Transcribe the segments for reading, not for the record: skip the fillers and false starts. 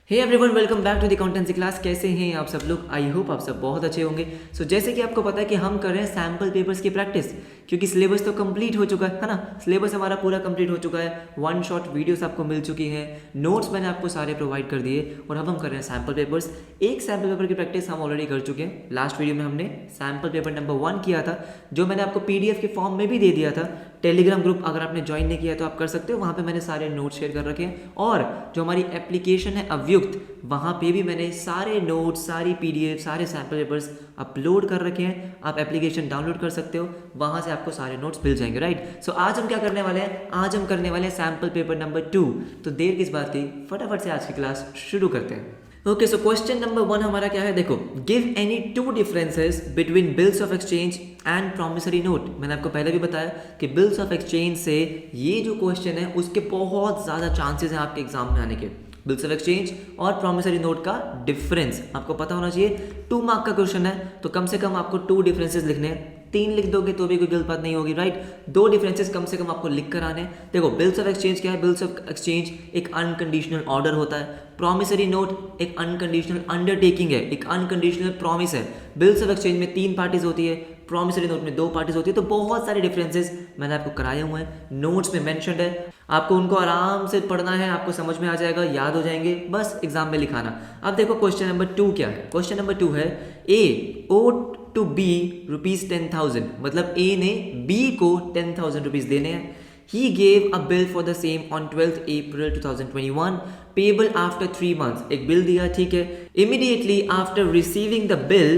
Hey everyone, welcome back to the accountancy class. कैसे हैं आप सब लोग? आई होप आप सब बहुत अच्छे होंगे। जैसे कि आपको पता है कि हम कर रहे हैं सैम्पल पेपर्स की प्रैक्टिस, क्योंकि सिलेबस तो कंप्लीट हो चुका है ना। सिलेबस हमारा पूरा कंप्लीट हो चुका है, वन शॉट वीडियोस आपको मिल चुकी हैं, नोट्स मैंने आपको सारे प्रोवाइड कर दिए और अब हम कर रहे हैं सैम्पल पेपर्स। एक सैम्पल पेपर की प्रैक्टिस हम ऑलरेडी कर चुके हैं। लास्ट वीडियो में हमने सैम्पल पेपर नंबर 1 किया था, जो मैंने आपको PDF के फॉर्म में भी दे दिया था। टेलीग्राम ग्रुप अगर आपने ज्वाइन नहीं किया तो आप कर सकते हो, वहाँ पे मैंने सारे नोट्स शेयर कर रखे हैं। और जो हमारी एप्लीकेशन है अव्युक्त, वहाँ पे भी मैंने सारे नोट्स, सारी PDF, सारे सैम्पल पेपर्स अपलोड कर रखे हैं। आप एप्लीकेशन डाउनलोड कर सकते हो, वहाँ से आपको सारे नोट्स मिल जाएंगे। राइट। आज हम क्या करने वाले हैं? आज हम करने वाले हैं सैम्पल पेपर नंबर 2। तो देर किस बात की, फटाफट से आज की क्लास शुरू करते हैं। ओके, सो क्वेश्चन नंबर 1 हमारा क्या है? देखो, give any 2 differences between bills of exchange and promissory note. मैंने आपको पहले भी बताया कि बिल्स ऑफ एक्सचेंज से ये जो क्वेश्चन है उसके बहुत ज़्यादा चांसेस हैं आपके एग्जाम में आने के। बिल्स ऑफ एक्सचेंज और प्रॉमिसरी नोट का डिफरेंस आपको पता होना चाहिए। 2 मार्क का क्वेश्चन है, तो कम से कम आपको 2 डिफरेंसेस लिखने हैं। 3 लिख दोगे तो भी कोई गलत बात नहीं होगी। राइट। 2 डिफरेंसेस कम से कम आपको लिख कर आने। देखो, बिल्स ऑफ एक्सचेंज क्या है? बिल्स ऑफ एक्सचेंज एक अनकंडीशनल ऑर्डर होता है। प्रॉमिसरी नोट एक अनकंडीशनल अंडरटेकिंग है, एक अनकंडीशनल प्रॉमिस है। बिल्स ऑफ एक्सचेंज में 3 पार्टीज होती है, प्रॉमिसरी नोट में 2 पार्टीज होती है। तो बहुत सारे डिफरेंसेस मैंने आपको कराए हुए हैं, नोट्स में मेंशन्ड है। आपको उनको आराम से पढ़ना है, आपको समझ में आ जाएगा, याद हो जाएंगे, बस एग्जाम में लिखाना। अब देखो क्वेश्चन नंबर 2 क्या है। क्वेश्चन नंबर 2 है, ए ओ टू बी ₹10,000, मतलब ए ने बी को 10,000 रुपीज देने हैं। He gave a bill for the same on 12th April 2021, payable after 3 months. एक बिल दिया, ठीक है। Immediately after receiving the bill,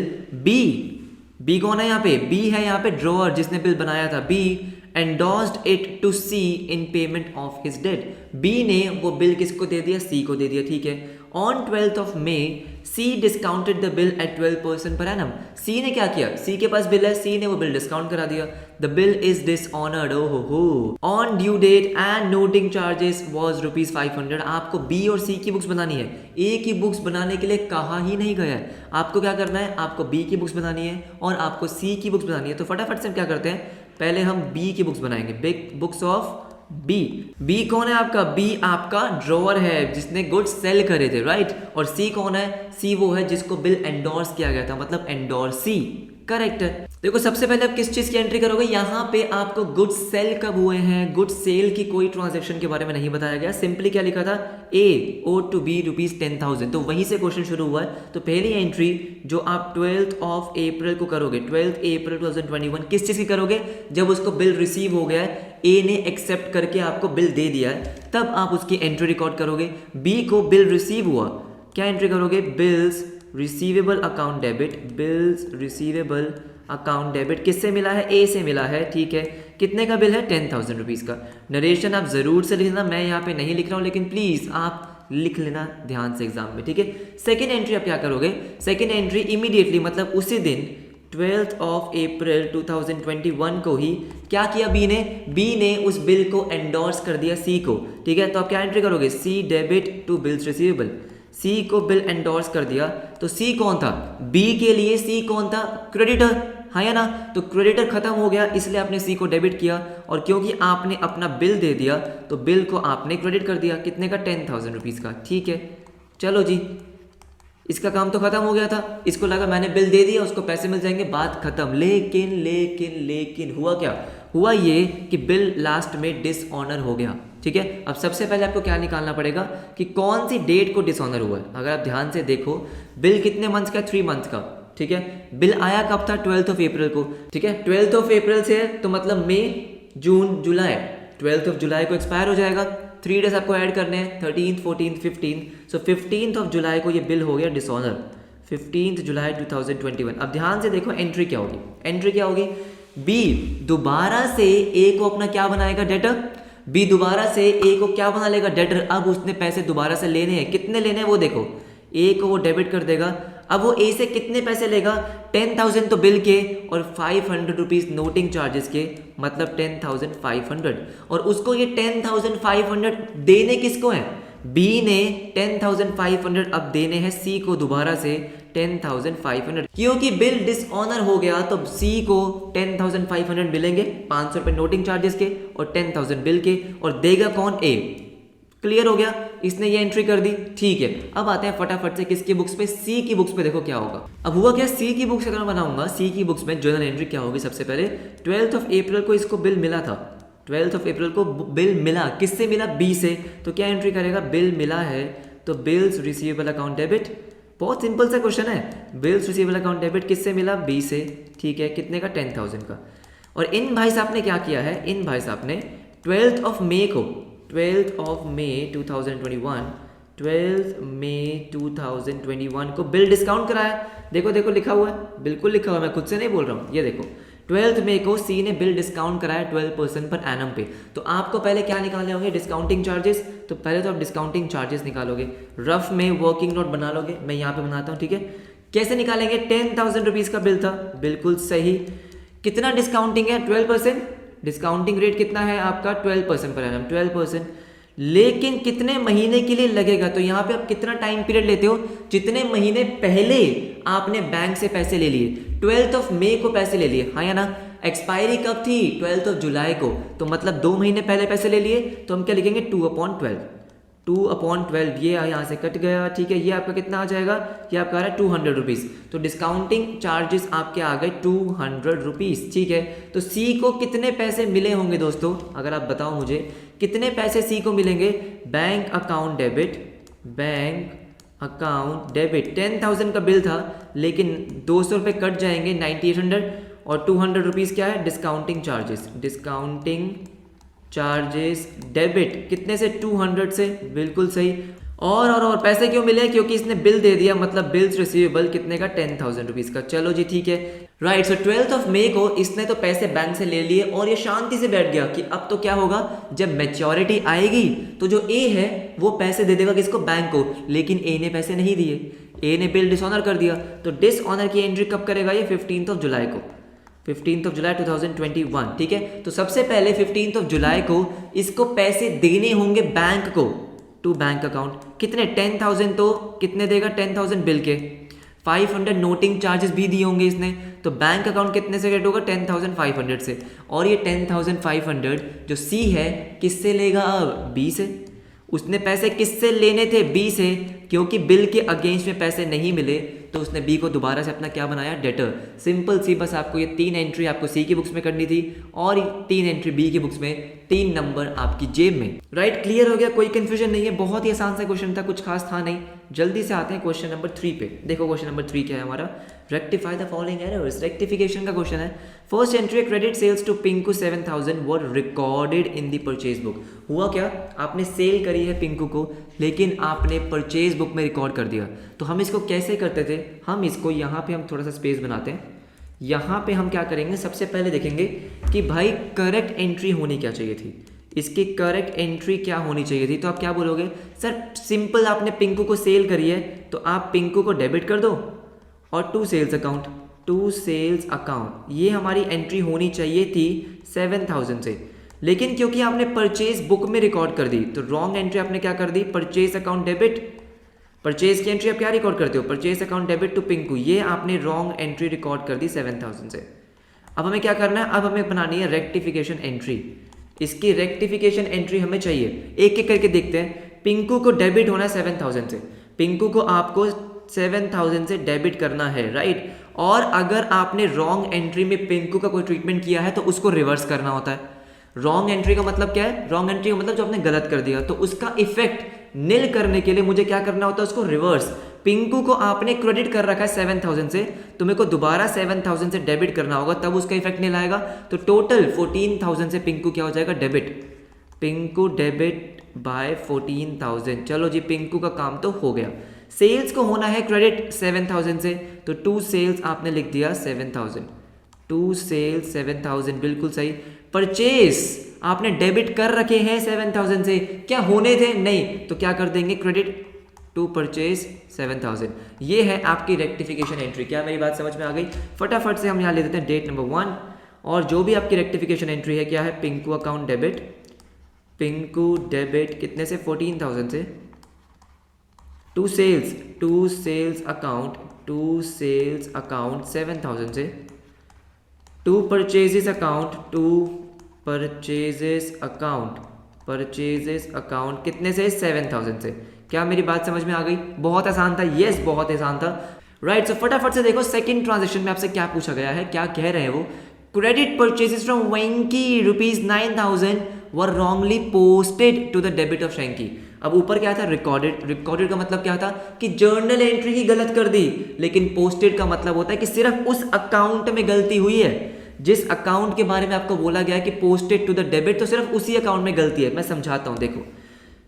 B कौन है यहाँ पे? B है यहाँ पे ड्रॉअर, जिसने बिल बनाया था। B endorsed it to C in payment of his debt. B ने वो बिल किसको दे दिया? C को दे दिया, ठीक है। On 12th of May, C discounted the bill at 12% per annum. C ने क्या किया? C के पास बिल है, C ने वो बिल डिस्काउंट करा दिया। The bill is dishonored. Oh ho. On due date and noting charges was ₹500. आपको B और C की बुक्स बनानी है। A की बुक्स बनाने के लिए कहा ही नहीं गया है। आपको क्या करना है? आपको B की बुक्स बनानी है और आपको C की बुक्स बनानी है। तो फटाफट से हम क्या करते हैं, पहले हम B की बुक्स बनाएंगे। बिग बुक्स ऑफ बी कौन है आपका? बी आपका ड्रॉअर है, जिसने गुड्स सेल करे थे। राइट। और सी कौन है? सी वो है जिसको बिल एंडोर्स किया गया था, मतलब एंडोर्सी। करेक्ट है। देखो, सबसे पहले आप किस चीज की एंट्री करोगे? यहाँ पे आपको गुड्स सेल कब हुए हैं, गुड्स सेल की कोई ट्रांजैक्शन के बारे में नहीं बताया गया। सिंपली क्या लिखा था? ए ओ टू बी ₹10,000। तो वहीं से क्वेश्चन शुरू हुआ है। तो पहली एंट्री जो आप 12th ऑफ अप्रैल को करोगे, 12th अप्रैल 2021, किस चीज की करोगे? जब उसको बिल रिसीव हो गया है, ए ने एक्सेप्ट करके आपको बिल दे दिया है, तब आप उसकी एंट्री रिकॉर्ड करोगे। बी को बिल रिसीव हुआ, क्या एंट्री करोगे? Bills receivable account debit. Bills receivable account debit किससे मिला है? ए से मिला है, ठीक है। कितने का बिल है? 10,000 रुपीज का। नरेशन आप जरूर से लिखना, मैं यहाँ पे नहीं लिख रहा हूँ, लेकिन प्लीज आप लिख लेना ध्यान से एग्जाम में, ठीक है। सेकेंड एंट्री आप क्या करोगे? सेकेंड एंट्री इमीडिएटली, मतलब उसी दिन 12th ऑफ अप्रैल 2021 को ही क्या किया बी ने? बी ने उस बिल को एंडोर्स कर दिया सी को, ठीक है। तो आप क्या एंट्री करोगे? सी डेबिट टू बिल्स रिसीवेबल। सी को बिल एंडोर्स कर दिया, तो सी कौन था? बी के लिए सी कौन था? क्रेडिटर, हाँ या ना? तो क्रेडिटर खत्म हो गया, इसलिए आपने सी को डेबिट किया, और क्योंकि आपने अपना बिल दे दिया तो बिल को आपने क्रेडिट कर दिया। कितने का? 10,000 रुपीज का, ठीक है। चलो जी, इसका काम तो खत्म हो गया था। इसको लगा मैंने बिल दे दिया, उसको पैसे मिल जाएंगे, बात खत्म। लेकिन लेकिन लेकिन हुआ क्या? हुआ ये कि बिल लास्ट में डिसऑनर हो गया, ठीक है। अब सबसे पहले आपको क्या निकालना पड़ेगा कि कौन सी डेट को डिसऑनर हुआ है। अगर आप ध्यान से देखो, बिल कितने मंथ का? 3 मंथ का, ठीक है। बिल आया कब था? 12th ऑफ अप्रैल को, ठीक है। 12th ऑफ अप्रैल से तो मतलब मई, जून, जुलाई। 12th ऑफ जुलाई को एक्सपायर हो जाएगा। 3 डेज आपको ऐड करने हैं, 13th, 14th, 15th। So 15th of July को ये बिल हो गया डिसऑनर, 15th जुलाई 2021। अब ध्यान से देखो एंट्री क्या होगी। एंट्री क्या होगी? बी दोबारा से ए को अपना क्या बनाएगा? डेटर। बी दोबारा से ए को क्या बना लेगा? डेटर। अब उसने पैसे दोबारा से लेने हैं, कितने लेने हैं वो देखो। ए को वो डेबिट कर देगा। अब वो ए से कितने पैसे लेगा? 10,000 तो बिल के और 500 रुपीज नोटिंग चार्जेस के, मतलब 10,500। और उसको ये 10,500 देने किसको है? बी ने 10,500 अब देने हैं सी को दोबारा से 10,500। क्योंकि बिल डिसऑनर हो गया तो सी को 10,500 मिलेंगे, 500 रुपए नोटिंग चार्जेस के और 10,000 बिल के, और देगा कौन? ए। क्लियर हो गया? इसने ये एंट्री कर दी, ठीक है। अब आते हैं फटाफट से किसकी बुक्स पे, सी की बुक्स पे। देखो क्या होगा। अब हुआ क्या, सी की बुक्स अगर मैं बनाऊंगा, सी की बुक्स में जर्नल एंट्री क्या होगी, सबसे पहले 12 अप्रैल को इसको बिल मिला था, 12 अप्रैल को बिल मिला, किससे मिला, बी से। तो क्या एंट्री करेगा, बिल मिला है तो बिल्स रिसीवेबल अकाउंट डेबिट। बहुत सिंपल सा क्वेश्चन है, बिल्स रिसीवेबल अकाउंट डेबिट किससे मिला, बी से, ठीक है। कितने का, 10,000 का। और इन भाई साहब ने क्या किया है, इन भाई साहब ने 12 मई को, 12 मई 2021, 12 मई 2021 को बिल डिस्काउंट कराया। देखो देखो लिखा हुआ है, बिल्कुल लिखा हुआ है, मैं खुद से नहीं बोल रहा हूँ, ये देखो 12 मई को सी ने बिल डिस्काउंट कराया 12% पर एनम पे। तो आपको पहले क्या निकालने होंगे, डिस्काउंटिंग चार्जेस। तो पहले तो आप डिस्काउंटिंग चार्जेस निकालोगे, रफ में वर्किंग नोट बना लोगे, मैं यहाँ पे बनाता हूँ, ठीक है। कैसे निकालेंगे, 10,000 रुपीज़ का बिल था, बिल्कुल सही। कितना डिस्काउंटिंग है, 12%। डिस्काउंटिंग रेट कितना है आपका, 12% पर एनम, 12%। लेकिन कितने महीने के लिए लगेगा, तो यहाँ पे आप कितना टाइम पीरियड लेते हो, जितने महीने पहले आपने बैंक से पैसे ले लिए। 12 मई को पैसे ले लिए, हाँ या ना। एक्सपायरी कब थी, 12 जुलाई को, तो मतलब 2 महीने पहले पैसे ले लिए। तो हम क्या लिखेंगे, 2/12, 2/12, ये यहाँ से कट गया, ठीक है। ये आपका कितना आ जाएगा, ये आपका आ रहा है 200 रुपीज़। तो डिस्काउंटिंग चार्जेस आपके आ गए 200 रुपीज़, ठीक है। तो सी को कितने पैसे मिले होंगे दोस्तों, अगर आप बताओ मुझे, कितने पैसे सी को मिलेंगे। Bank account debit, bank account debit 10,000 का बिल था, लेकिन 200 रुपये कट जाएंगे, 9800, और 200 रुपीज़ क्या है, discounting charges. Discounting charges debit कितने से, 200 से, बिल्कुल सही। और पैसे क्यों मिले, क्योंकि इसने बिल दे दिया, मतलब बिल्स रिसीवेबल कितने का, 10,000 रुपीज़ का। चलो जी ठीक है, राइट। सो 12 मई को इसने तो पैसे बैंक से ले लिए और ये शांति से बैठ गया कि अब तो क्या होगा, जब मैच्योरिटी आएगी तो जो ए है वो पैसे दे देगा किसको, बैंक को। लेकिन ए ने पैसे नहीं दिए, ए ने बिल डिसऑनर कर दिया। तो डिसऑनर की एंट्री कब करेगा, ये 15 जुलाई को, 15 जुलाई 2021, ठीक है। तो सबसे पहले 15 जुलाई को इसको पैसे देने होंगे बैंक को, टू बैंक अकाउंट। कितने, 10,000, तो कितने देगा, 10,000 बिल के, 500 नोटिंग चार्जेस भी दिए होंगे इसने। तो बैंक अकाउंट कितने से कट होगा, 10,500 से। और ये 10,500 जो सी है किससे लेगा, अब बी से। उसने पैसे किससे लेने थे, बी से, क्योंकि बिल के अगेंस्ट में पैसे नहीं मिले तो उसने बी को दोबारा से अपना क्या बनाया, डेटर। सिंपल सी, बस आपको ये 3 एंट्री आपको सी की बुक्स में करनी थी और 3 एंट्री बी की बुक्स में, 3 नंबर आपकी जेब में। राइट, क्लियर हो गया, कोई कंफ्यूजन नहीं है, बहुत ही आसान सा क्वेश्चन था, कुछ खास था नहीं। जल्दी से आते हैं क्वेश्चन नंबर 3 पे। देखो क्वेश्चन नंबर 3 क्या है हमारा, rectify the following errors. Rectification का क्वेश्चन है। First entry credit sales to Pinku 7,000 were recorded in the purchase book. हुआ क्या, आपने सेल करी है पिंकू को, लेकिन आपने परचेज बुक में रिकॉर्ड कर दिया। तो हम इसको कैसे करते थे, हम इसको यहाँ पे हम थोड़ा सा स्पेस बनाते हैं। यहाँ पे हम क्या करेंगे, सबसे पहले देखेंगे कि भाई करेक्ट एंट्री होनी क्या चाहिए थी, इसकी करेक्ट एंट्री क्या होनी चाहिए थी। तो आप क्या बोलोगे, सर सिंपल, आपने पिंकू को सेल करी है तो आप पिंकू को डेबिट कर दो और to sales account, to sales account, ये हमारी एंट्री होनी चाहिए थी 7,000 से। लेकिन क्योंकि आपने परचेज बुक में रिकॉर्ड कर दी तो रॉन्ग एंट्री आपने क्या कर दी, परचेज अकाउंट डेबिट। परचेज की एंट्री आप क्या रिकॉर्ड करते हो, purchase account debit to Pinku, ये आपने रॉन्ग एंट्री रिकॉर्ड कर दी 7,000 से। अब हमें क्या करना है, अब हमें बनानी है रेक्टिफिकेशन एंट्री। इसकी रेक्टिफिकेशन एंट्री हमें चाहिए, एक एक करके देखते हैं। पिंकू को डेबिट होना है 7,000 से, पिंकू को आपको 7,000 से डेबिट करना है, राइट। और अगर आपने रॉन्ग एंट्री में पिंकू का कोई ट्रीटमेंट किया है तो उसको रिवर्स करना होता है। रॉन्ग एंट्री का मतलब क्या है, रॉन्ग एंट्री का मतलब जो आपने गलत कर दिया, तो उसका इफेक्ट नील करने के लिए मुझे क्या करना होता है, उसको रिवर्स। पिंकू को आपने क्रेडिट कर रखा है 7,000 से, तो मेरे को दोबारा 7,000 से डेबिट करना होगा, तब उसका इफेक्ट नील आएगा। तो टोटल 14,000 से पिंकू क्या हो जाएगा, डेबिट। Pinku debit bye 14,000। चलो जी, पिंकू का काम तो हो गया। सेल्स को होना है क्रेडिट 7,000 से, तो टू सेल्स आपने लिख दिया 7,000, टू सेल्स 7,000, बिल्कुल सही। परचेस आपने डेबिट कर रखे हैं 7,000 से, क्या होने थे, नहीं, तो क्या कर देंगे, क्रेडिट टू परचेज 7,000। ये है आपकी रेक्टिफिकेशन एंट्री। क्या मेरी बात समझ में आ गई? फटाफट से हम यहाँ ले देते हैं डेट नंबर 1, और जो भी आपकी रेक्टिफिकेशन एंट्री है क्या है, Pinku account debit, Pinku debit कितने से, 14,000 से, to sales account, to sales account 7,000 से, to purchases account, to purchases account purchases account कितने से, 7000 से। क्या मेरी बात समझ में आ गई? बहुत आसान था, यस बहुत आसान था, राइट। सो फटाफट से देखो सेकंड ट्रांजेक्शन में आपसे क्या पूछा गया है, क्या कह रहे हैं वो, credit purchases from Venky ₹9,000 were wrongly posted to the debit of Shenky. अब ऊपर क्या था, रिकॉर्डेड। रिकॉर्डेड का मतलब क्या था कि जर्नल एंट्री ही गलत कर दी, लेकिन पोस्टेड का मतलब होता है कि सिर्फ उस अकाउंट में गलती हुई है। जिस अकाउंट के बारे में आपको बोला गया है कि पोस्टेड टू द डेबिट, तो सिर्फ उसी अकाउंट में गलती है। मैं समझाता हूं, देखो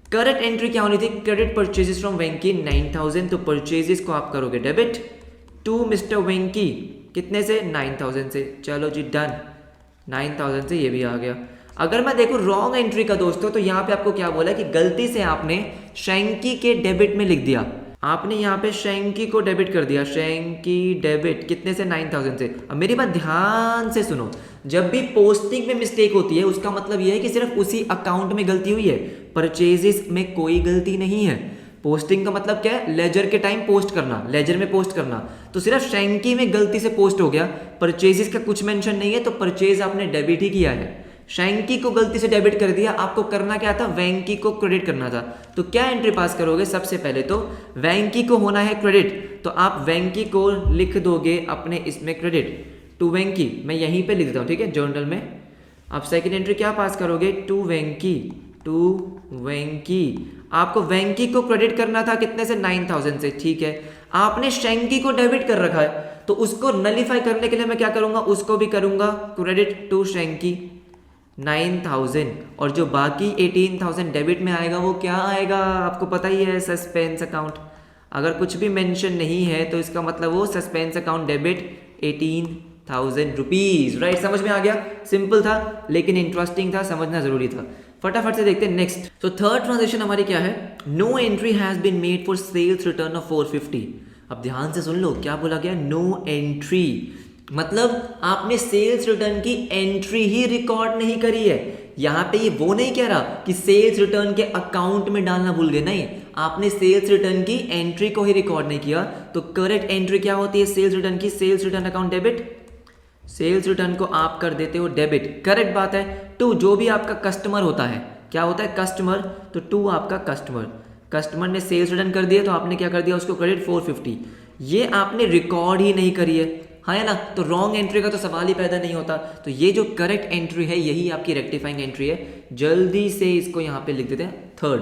करेक्ट एंट्री क्या होनी थी, क्रेडिट परचेजेस फ्रॉम वेंकी 9000, तो परचेजेस को आप करोगे डेबिट टू मिस्टर वेंकी कितने से, 9000 से। चलो जी डन, 9000 से ये भी आ गया। अगर मैं देखूं रॉन्ग एंट्री का दोस्तों, तो यहाँ पे आपको क्या बोला कि गलती से आपने शेंकी के डेबिट में लिख दिया, आपने यहाँ पे शेंकी को डेबिट कर दिया, शेंकी डेबिट कितने से, 9000 से। अब मेरी बात ध्यान से सुनो, जब भी पोस्टिंग में मिस्टेक होती है उसका मतलब यह है कि सिर्फ उसी अकाउंट में गलती हुई है, परचेजेस में कोई गलती नहीं है। पोस्टिंग का मतलब क्या है, लेजर के टाइम पोस्ट करना, लेजर में पोस्ट करना, तो सिर्फ शेंकी में गलती से पोस्ट हो गया, परचेजेस का कुछ मेंशन नहीं है, तो परचेज आपने डेबिट ही किया है। शेंकी को गलती से डेबिट कर दिया, आपको करना क्या था, वेंकी को क्रेडिट करना था। तो क्या एंट्री पास करोगे, सबसे पहले तो वेंकी को होना है क्रेडिट, तो आप वेंकी को लिख दोगे अपने इसमें क्रेडिट टू वेंकी, मैं यहीं पे लिख देता हूँ, ठीक है, जर्नल में। आप सेकंड एंट्री क्या पास करोगे, टू वेंकी, टू वेंकी। आपको वेंकी को क्रेडिट करना था कितने से, 9000 से, ठीक है। आपने शेंकी को डेबिट कर रखा है, तो उसको नलीफाई करने के लिए मैं क्या करूंगा, उसको भी करूंगा क्रेडिट टू शेंकी 9000, और जो बाकी 18000 डेबिट में आएगा वो क्या आएगा, आपको पता ही है, सस्पेंस अकाउंट। अगर कुछ भी मेंशन नहीं है तो इसका मतलब वो suspense account debit 18000 rupees, right. समझ में आ गया, सिंपल था लेकिन इंटरेस्टिंग था, समझना जरूरी था। फटाफट से देखते हैं नेक्स्ट। तो थर्ड ट्रांजेक्शन हमारी क्या है, no entry has been made for sales return of 450। अब ध्यान से सुन लो, क्या बोला गया, नो एंट्री, मतलब आपने सेल्स रिटर्न की एंट्री ही रिकॉर्ड नहीं करी है। यहां पे ये वो नहीं कह रहा कि सेल्स रिटर्न के अकाउंट में डालना भूल गए, नहीं, आपने सेल्स रिटर्न की एंट्री को ही रिकॉर्ड नहीं किया। तो करेक्ट एंट्री क्या होती है सेल्स रिटर्न की, sales return account debit, sales return को आप कर देते हो डेबिट, करेक्ट बात है। टू जो भी आपका कस्टमर होता है, क्या होता है कस्टमर, तो टू आपका कस्टमर, कस्टमर ने सेल्स रिटर्न कर दिया तो आपने क्या कर दिया उसको क्रेडिट 450, ये आपने रिकॉर्ड ही नहीं करी है, हाँ है ना। तो रॉन्ग एंट्री का तो सवाल ही पैदा नहीं होता। तो ये जो करेक्ट एंट्री है यही आपकी रेक्टिफाइंग एंट्री है। जल्दी से इसको यहाँ पे लिख देते हैं, third,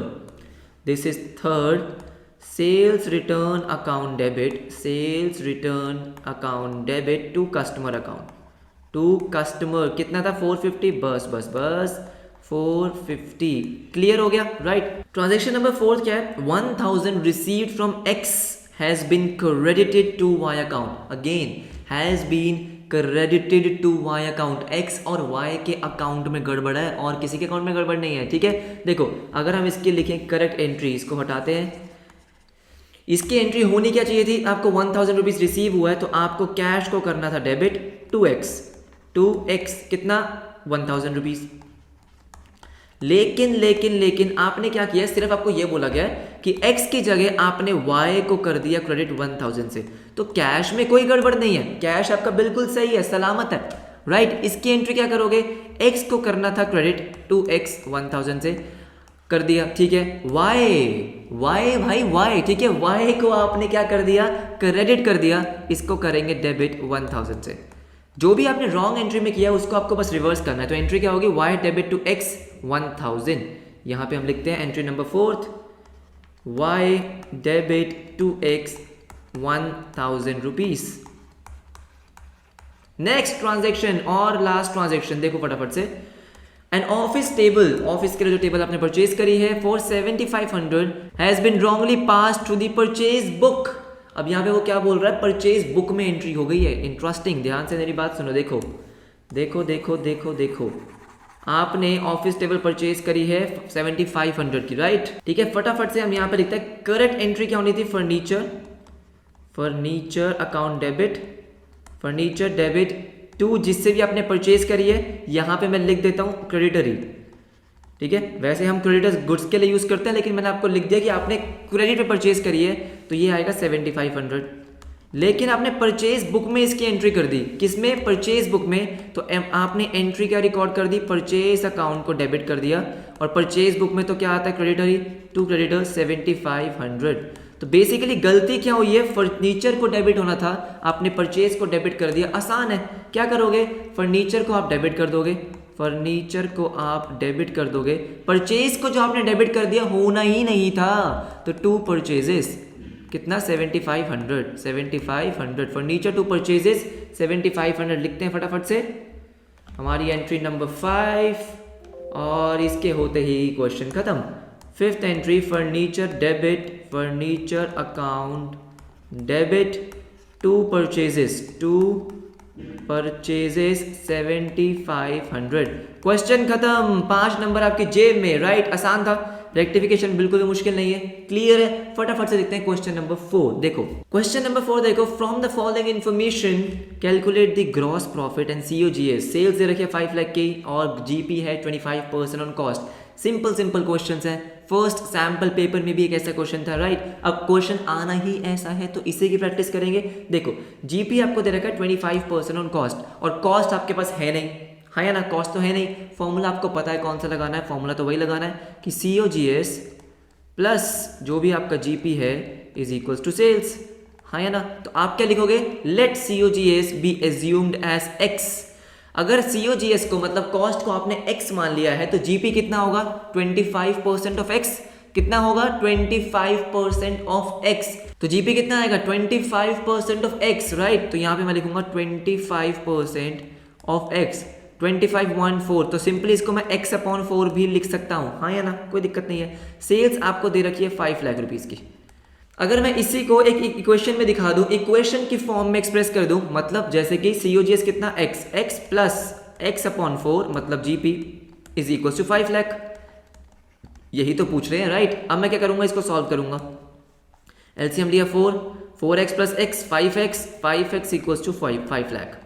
this is third, sales return account debit, sales return account debit to customer account, to customer कितना था 450, बस बस बस 450, क्लियर हो गया, राइट। ट्रांजेक्शन नंबर फोर्थ क्या है, 1000 received from x has been credited to y account, again has been credited to y account, x और वाई के अकाउंट में गड़बड़ है और किसी के अकाउंट में गड़बड़ नहीं है, ठीक है। देखो अगर हम इसके लिखें करेक्ट एंट्री, इसको हटाते हैं, इसकी एंट्री होनी क्या चाहिए थी, आपको 1000 रुपीज रिसीव हुआ है तो आपको कैश को करना था डेबिट टू एक्स कितना 1000 रुपीज। लेकिन आपने क्या किया, सिर्फ आपको यह बोला गया कि x की जगह आपने y को कर दिया क्रेडिट 1000 से, तो कैश में कोई गड़बड़ नहीं है, कैश आपका बिल्कुल सही है, सलामत है, राइट। इसकी एंट्री क्या करोगे, x को करना था क्रेडिट टू x 1000 से, कर दिया, ठीक है। y भाई y, ठीक है, y को आपने क्या कर दिया, क्रेडिट कर दिया, इसको करेंगे डेबिट 1000 से। जो भी आपने रॉन्ग एंट्री में किया उसको आपको बस रिवर्स करना है। तो एंट्री क्या होगी, y डेबिट टू x 1000, यहां पे हम लिखते हैं entry number fourth, y debit to x 1000 rupees. Next transaction और लास्ट ट्रांजेक्शन देखो फटाफट से, एन ऑफिस टेबल, ऑफिस के लिए जो टेबल आपने परचेज करी है for 7500 has been wrongly pass to the purchase book. अब यहाँ पे वो क्या बोल रहा है, परचेज बुक में एंट्री हो गई है। इंटरेस्टिंग, ध्यान से मेरी बात सुनो, देखो देखो देखो देखो देखो, आपने ऑफिस टेबल परचेज करी है 7500 की, राइट, ठीक है। फटाफट से हम यहाँ पे लिखते हैं करेक्ट एंट्री क्या होनी थी, furniture account debit, furniture debit to जिससे भी आपने परचेज करी है, यहाँ पे मैं लिख देता हूँ क्रेडिटरी, ठीक है। वैसे हम क्रेडिटर्स गुड्स के लिए यूज करते हैं, लेकिन मैंने आपको लिख दिया कि आपने क्रेडिट पे परचेज करी है तो ये आएगा 7500। लेकिन आपने परचेज बुक में इसकी एंट्री कर दी, किसमें, परचेज बुक में, तो आपने एंट्री क्या रिकॉर्ड कर दी, परचेज अकाउंट को डेबिट कर दिया और परचेज बुक में तो क्या आता है क्रेडिटर ही, टू क्रेडिटर 7500। तो बेसिकली गलती क्या हुई है, फर्नीचर को डेबिट होना था, आपने परचेज को डेबिट कर दिया। आसान है, क्या करोगे, फर्नीचर को आप डेबिट कर दोगे, फर्नीचर को आप डेबिट कर दोगे, परचेज को जो आपने डेबिट कर दिया होना ही नहीं था, तो टू परचेजेस कितना 7500 फर्नीचर टू परचेजेस 7500 लिखते हैं फटाफट से, हमारी एंट्री नंबर 5 और इसके होते ही क्वेश्चन खत्म। Fifth entry furniture debit, furniture account debit to purchases 7500। Question खत्म, 5 नंबर आपके जेब में, राइट। आसान था, रेक्टिफिकेशन बिल्कुल भी मुश्किल नहीं है, क्लियर है। फटाफट से देखते हैं क्वेश्चन नंबर 4। देखो क्वेश्चन नंबर 4 देखो, from the following information calculate the gross profit and COGS। Sales दे रखी है 5 लाख की और GP है 25% ऑन कॉस्ट। सिंपल क्वेश्चंस हैं, फर्स्ट सैंपल पेपर में भी एक ऐसा क्वेश्चन था, राइट। अब क्वेश्चन आना ही ऐसा है तो इसी की प्रैक्टिस करेंगे। देखो GP आपको दे रखा है 25% ऑन कॉस्ट, और कॉस्ट आपके पास है नहीं, हाँ या ना, कॉस्ट तो है नहीं। फॉर्मूला आपको पता है कौन सा लगाना है, फॉर्मूला तो वही लगाना है कि COGS प्लस जो भी आपका GP है इज इक्वल्स टू सेल्स, हाँ या ना। तो आप क्या लिखोगे, let COGS be assumed as X। अगर COGS को मतलब कॉस्ट को आपने X मान लिया है तो GP कितना होगा, 25% ऑफ X। कितना होगा, 25% ऑफ X। तो GP कितना आएगा, 25% ऑफ X, राइट। तो यहाँ पे मैं लिखूंगा 25% ऑफ X, 2514। तो सिंपली इसको मैं X/4 भी लिख सकता हूँ, हाँ या ना, कोई दिक्कत नहीं है। सेल्स आपको दे रखी है 5 लाख रुपीज़ की। अगर मैं इसी को एक इक्वेशन में दिखा दूं, इक्वेशन की फॉर्म में एक्सप्रेस कर दूं, मतलब जैसे कि COGS कितना X प्लस X/4 मतलब GP is equal to 5 lakh. यही तो पूछ रहे हैं, राइट। अब मैं क्या करूंगा, इसको सॉल्व करूंगा। LCM लिया 4x plus x 5x equals to 5 lakh,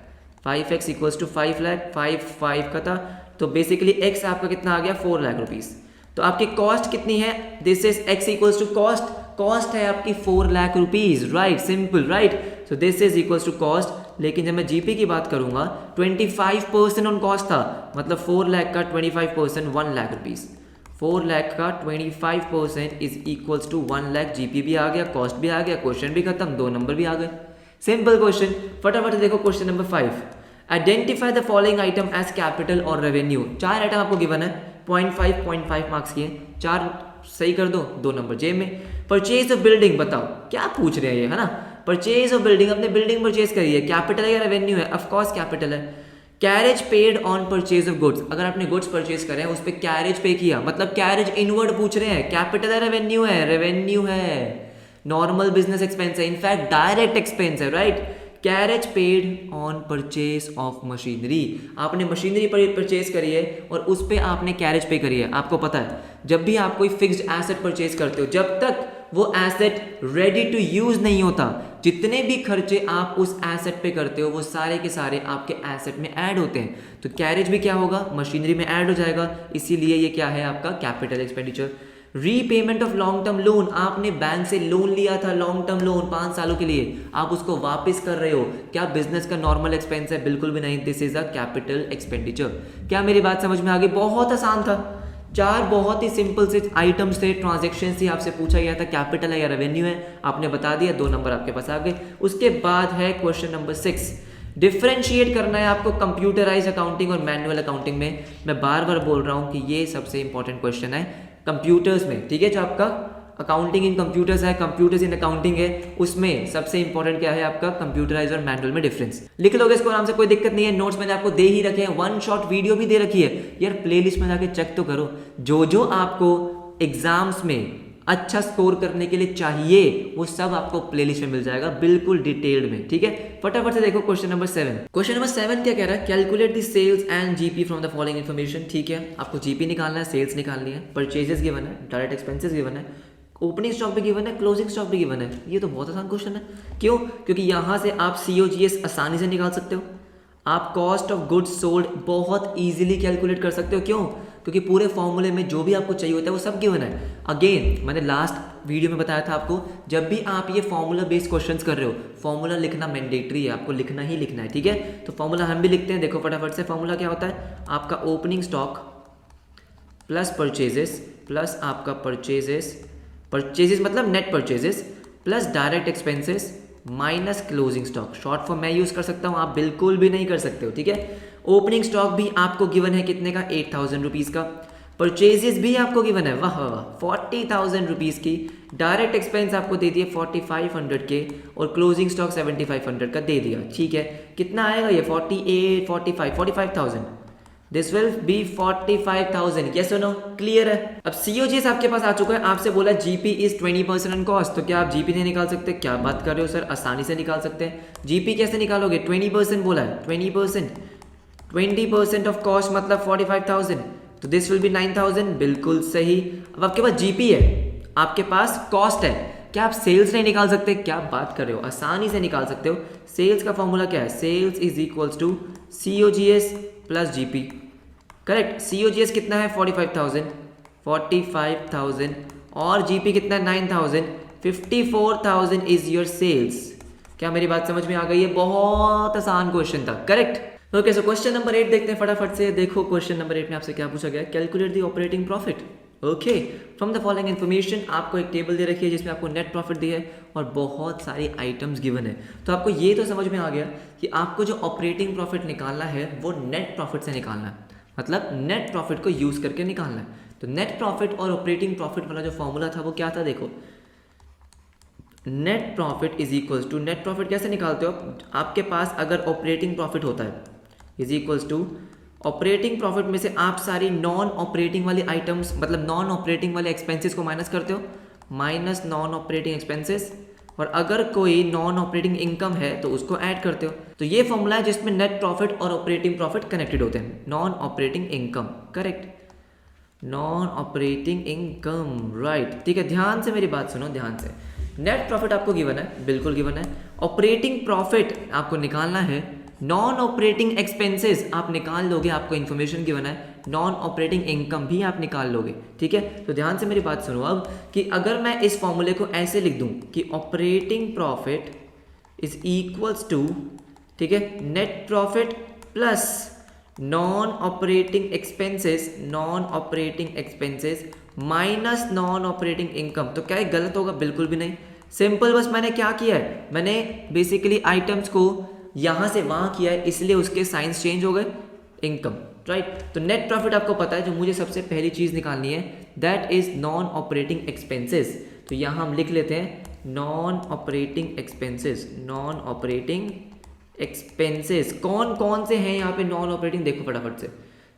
5x equals to 5 lakh, 5 का था। तो बेसिकली x आपका कितना आ गया, 4 लाख रुपीज। तो आपकी कॉस्ट कितनी है, this is x equals to cost है आपकी 4 lakh rupees, right, simple, right. So this is equals to cost. लेकिन जब मैं GP की बात करूंगा 25% ऑन कॉस्ट था, मतलब 4 लाख का 25% 1 लाख रुपीज, 4 लाख का 25% is equals to 1 lakh. GP भी आ गया, कॉस्ट भी आ गया, क्वेश्चन भी खत्म, 2 नंबर भी आ गए। Simple question. फटाफट देखो question number 5, identify the following item as capital और रेवेन्यू। 4 आइटम आपको गिवन है, 0.5 मार्क्स की है, 4 सही कर दो, 2 नंबर जेब में। परचेज ऑफ बिल्डिंग, बताओ क्या पूछ रहे हैं ये, है ना। परचेज ऑफ बिल्डिंग, अपने बिल्डिंग परचेज करी है, कैपिटल है या रेवेन्यू है, ऑफ कोर्स कैपिटल है। Carriage paid on purchase of goods, अगर आपने गुड्स परचेज करे हैं उस पर कैरेज पे किया, मतलब कैरेज इनवर्ड पूछ रहे हैं, कैपिटल है रेवेन्यू है, रेवेन्यू है। नॉर्मल बिजनेस एक्सपेंस है, इनफैक्ट डायरेक्ट एक्सपेंस है, right. Carriage paid on purchase of machinery, आपने मशीनरी परचेज करी है और उस पर आपने कैरेज पे करी है। आपको पता है जब भी आप कोई फिक्स्ड एसेट परचेज करते हो, जब तक वो एसेट रेडी टू यूज नहीं होता, जितने भी खर्चे आप उस एसेट पे करते हो वो सारे के सारे आपके एसेट में ऐड होते हैं। तो कैरेज भी क्या होगा, मशीनरी में ऐड हो जाएगा, इसीलिए ये क्या है आपका capital expenditure. Repayment of long term loan, आपने बैंक से लोन लिया था, लॉन्ग टर्म लोन 5 सालों के लिए, आप उसको वापस कर रहे हो, क्या बिजनेस का नॉर्मल एक्सपेंस है, बिल्कुल भी नहीं, this is a capital expenditure. क्या मेरी बात समझ में आ गई, बहुत आसान था। 4 बहुत ही सिंपल से आइटम्स थे, ट्रांजेक्शन से आपसे पूछा गया था कैपिटल है या रेवेन्यू है, आपने बता दिया, 2 नंबर आपके पास आ गए। उसके बाद है क्वेश्चन नंबर 6, डिफ्रेंशिएट करना है आपको कंप्यूटराइज अकाउंटिंग और मैनुअल अकाउंटिंग में। मैं बार बार बोल रहा हूं कि ये सबसे इंपॉर्टेंट क्वेश्चन है कंप्यूटर्स में, ठीक है। जो आपका अकाउंटिंग इन कंप्यूटर्स है, कंप्यूटर्स इन अकाउंटिंग है, उसमें सबसे इंपॉर्टेंट क्या है आपका कंप्यूटराइज और मैनुअल में डिफरेंस। लिख लोगे इसको आराम से, कोई दिक्कत नहीं है। नोट्स मैंने आपको दे ही रखे हैं, 1 शॉट वीडियो भी दे रखी है यार, प्लेलिस्ट में जाके चेक तो करो। जो आपको एग्जाम्स में अच्छा स्कोर करने के लिए चाहिए वो सब आपको प्लेलिस्ट में मिल जाएगा, बिल्कुल डिटेल्ड में, ठीक है। फटाफट से देखो क्वेश्चन नंबर 7। क्वेश्चन नंबर 7 क्या कह रहा है, calculate the sales and GP from the following information. ठीक है, आपको GP निकालना है, सेल्स निकालनी है, परचेजेस गिवन है, डायरेक्ट एक्सपेंसेस गिवन है, ओपनिंग स्टॉक भी गिवन है, क्लोजिंग स्टॉक भी गिवन है। ये तो बहुत आसान क्वेश्चन है। क्यों? क्योंकि यहाँ से आप COGS आसानी से निकाल सकते हो, आप कॉस्ट ऑफ गुड्स सोल्ड बहुत इजीली कैलकुलेट कर सकते हो। क्यों? क्योंकि पूरे फॉर्मूले में जो भी आपको चाहिए होता है वो सब गिवन है। अगेन मैंने लास्ट वीडियो में बताया था आपको, जब भी आप ये फॉर्मूला बेस्ड क्वेश्चंस कर रहे हो, फॉर्मूला लिखना मैंडेटरी है, आपको लिखना ही लिखना है, ठीक है। तो फॉर्मूला हम भी लिखते हैं, देखो फटाफट से। फॉर्मूला क्या होता है आपका, opening stock plus purchases plus आपका परचेजेस मतलब net purchases plus direct expenses minus closing stock. Short form मैं यूज़ कर सकता हूँ, आप बिल्कुल भी नहीं कर सकते हो, ठीक है। ओपनिंग स्टॉक भी आपको गिवन है कितने का, 8,000 रुपीज़ का। परचेजेस भी आपको गिवन है, वाह वाह वाह, 40,000 रुपीज़ की। डायरेक्ट एक्सपेंस आपको दे दिए 4,500 के और क्लोजिंग स्टॉक 7,500 का दे दिया, ठीक है। कितना आएगा ये, 45,000। दिस विल बी 45,000, यस और नो, क्लियर है। अब सीओजीएस आपके पास आ चुका है, आपसे बोला जीपी इज 20% ऑन कॉस्ट, तो क्या आप जीपी नहीं निकाल सकते? क्या बात कर रहे हो सर, आसानी से निकाल सकते हैं। जीपी कैसे निकालोगे, 20% बोला है, 20% ऑफ कॉस्ट मतलब 45,000, तो दिस विल बी 9,000, बिल्कुल सही। अब आपके पास जीपी है, आपके पास कॉस्ट है, क्या आप सेल्स नहीं निकाल सकते? क्या बात कर रहे हो, आसानी से निकाल सकते हो। सेल्स का फॉर्मूला क्या है, sales is equals to COGS plus GP, correct. COGS कितना है 45,000 और जीपी कितना है 9,000, 54,000 इज योर सेल्स। क्या मेरी बात समझ में आ गई है? बहुत आसान क्वेश्चन था, correct. Okay, so question number 8 देखते हैं फटाफट से। देखो क्वेश्चन नंबर 8 में आपसे क्या पूछा गया, calculate the operating profit. Okay, from the following information, आपको एक टेबल दे रखी है जिसमें आपको नेट प्रॉफिट दिया है और बहुत सारी आइटम्स गिवन है। तो आपको ये तो समझ में आ गया कि आपको जो ऑपरेटिंग प्रॉफिट निकालना है वो नेट प्रॉफिट से निकालना है, मतलब नेट प्रॉफिट को यूज करके निकालना है। तो नेट प्रॉफिट और ऑपरेटिंग प्रॉफिट वाला जो फॉर्मूला था वो क्या था, देखो, net profit is equals to, net profit कैसे निकालते हो आपके पास अगर ऑपरेटिंग प्रॉफिट होता है, is equals to operating profit में से आप सारी नॉन ऑपरेटिंग वाली आइटम्स मतलब नॉन ऑपरेटिंग वाले एक्सपेंसेस को माइनस करते हो, माइनस नॉन ऑपरेटिंग एक्सपेंसेस, और अगर कोई नॉन ऑपरेटिंग इनकम है तो उसको ऐड करते हो। तो ये फॉर्मूला है जिसमें नेट प्रॉफिट और ऑपरेटिंग प्रॉफिट कनेक्टेड होते हैं। Non operating income, correct, non operating income, right, ठीक है। ध्यान से मेरी बात सुनो, ध्यान से। नेट प्रॉफिट आपको गिवन है, बिल्कुल गिवन है। ऑपरेटिंग प्रॉफिट आपको निकालना है, नॉन ऑपरेटिंग एक्सपेंसेस आप निकाल लोगे, आपको इन्फॉर्मेशन गिवन है, नॉन ऑपरेटिंग इनकम भी आप निकाल लोगे, ठीक है। तो ध्यान से मेरी बात सुनो अब, कि अगर मैं इस फॉर्मूले को ऐसे लिख दूं कि operating profit is equals to, ठीक है, net profit plus non operating expenses minus non operating income, तो क्या ये गलत होगा? बिल्कुल भी नहीं। सिंपल, बस मैंने क्या किया है, मैंने बेसिकली आइटम्स को यहां से वहां किया है, इसलिए उसके साइंस चेंज हो गए, इनकम, राइट। तो नेट प्रॉफिट आपको पता है, जो मुझे सबसे पहली चीज निकालनी है that is non operating expenses. तो यहां हम लिख लेते हैं नॉन ऑपरेटिंग एक्सपेंसेस। कौन कौन से हैं यहाँ पे नॉन ऑपरेटिंग, देखो फटाफट से।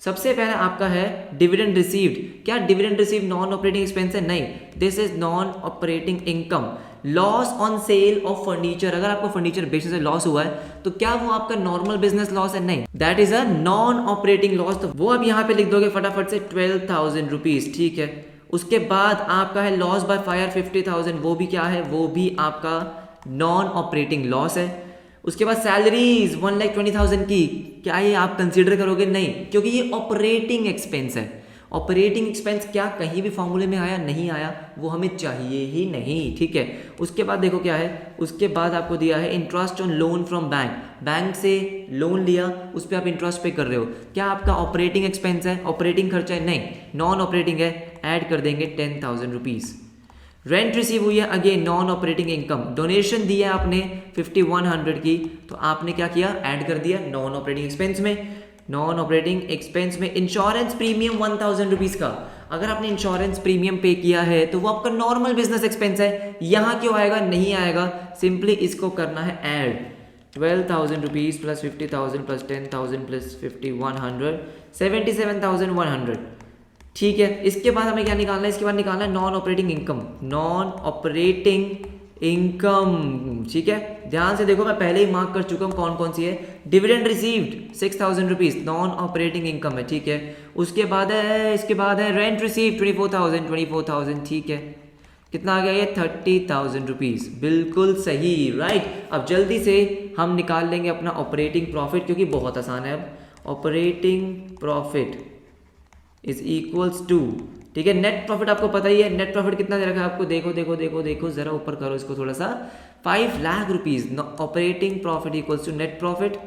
सबसे पहला आपका है डिविडेंड रिसीव्ड। क्या dividend receive non operating expense है? नहीं, this is non operating income. Loss on sale of furniture, अगर आपको फर्नीचर बेचने से लॉस हुआ है तो क्या वो आपका नॉर्मल बिजनेस लॉस है? नहीं, that is a non operating loss. तो वो आप यहाँ पे लिख दोगे फटाफट से 12,000 रुपीज, ठीक है। उसके बाद आपका है लॉस बाय फायर 50,000, वो भी क्या है, वो भी आपका नॉन ऑपरेटिंग लॉस है। उसके बाद सैलरीज 1,20,000 की, क्या ये आप कंसीडर करोगे? नहीं, क्योंकि ये ऑपरेटिंग एक्सपेंस है। ऑपरेटिंग एक्सपेंस क्या कहीं भी फॉर्मूले में आया? नहीं आया, वो हमें चाहिए ही नहीं, ठीक है। उसके बाद देखो क्या है, उसके बाद आपको दिया है interest on loan from bank से लोन लिया, उस पर आप इंटरेस्ट पे कर रहे हो, क्या आपका ऑपरेटिंग एक्सपेंस है, ऑपरेटिंग खर्चा है? नहीं, नॉन ऑपरेटिंग है, ऐड कर देंगे 10,000 रुपीज़। रेंट रिसीव हुई है, again non operating income. Donation दी है आपने 5,100 की, तो आपने क्या किया, ऐड कर दिया नॉन ऑपरेटिंग एक्सपेंस में। नॉन ऑपरेटिंग एक्सपेंस में इंश्योरेंस प्रीमियम 1,000 रुपीज का, अगर आपने इंश्योरेंस प्रीमियम पे किया है तो वो आपका नॉर्मल बिजनेस एक्सपेंस है, यहाँ क्यों आएगा? नहीं आएगा, सिंपली इसको करना है add. 12,000 rupees plus 50,000 plus 10,000 plus 5,100, 77,100, ठीक है। इसके बाद हमें क्या निकालना है? इसके बाद निकालना है non operating income, non operating income, ठीक है। ध्यान से देखो, मैं पहले ही मार्क कर चुका हूं कौन कौन सी है। Dividend received 6,000 rupees, non operating income है, ठीक है। इसके बाद है रेंट रिसीव 24,000, ठीक है। कितना आ गया ये? 30,000 रुपीज, बिल्कुल सही, राइट। अब जल्दी से हम निकाल लेंगे अपना ऑपरेटिंग प्रॉफिट, क्योंकि बहुत आसान है। अब operating profit is equals to, ठीक है, नेट प्रॉफिट आपको पता ही है। नेट प्रॉफिट कितना दे रखा है आपको? देखो जरा ऊपर करो इसको थोड़ा सा, 5 lakh rupees. Operating profit equals to net profit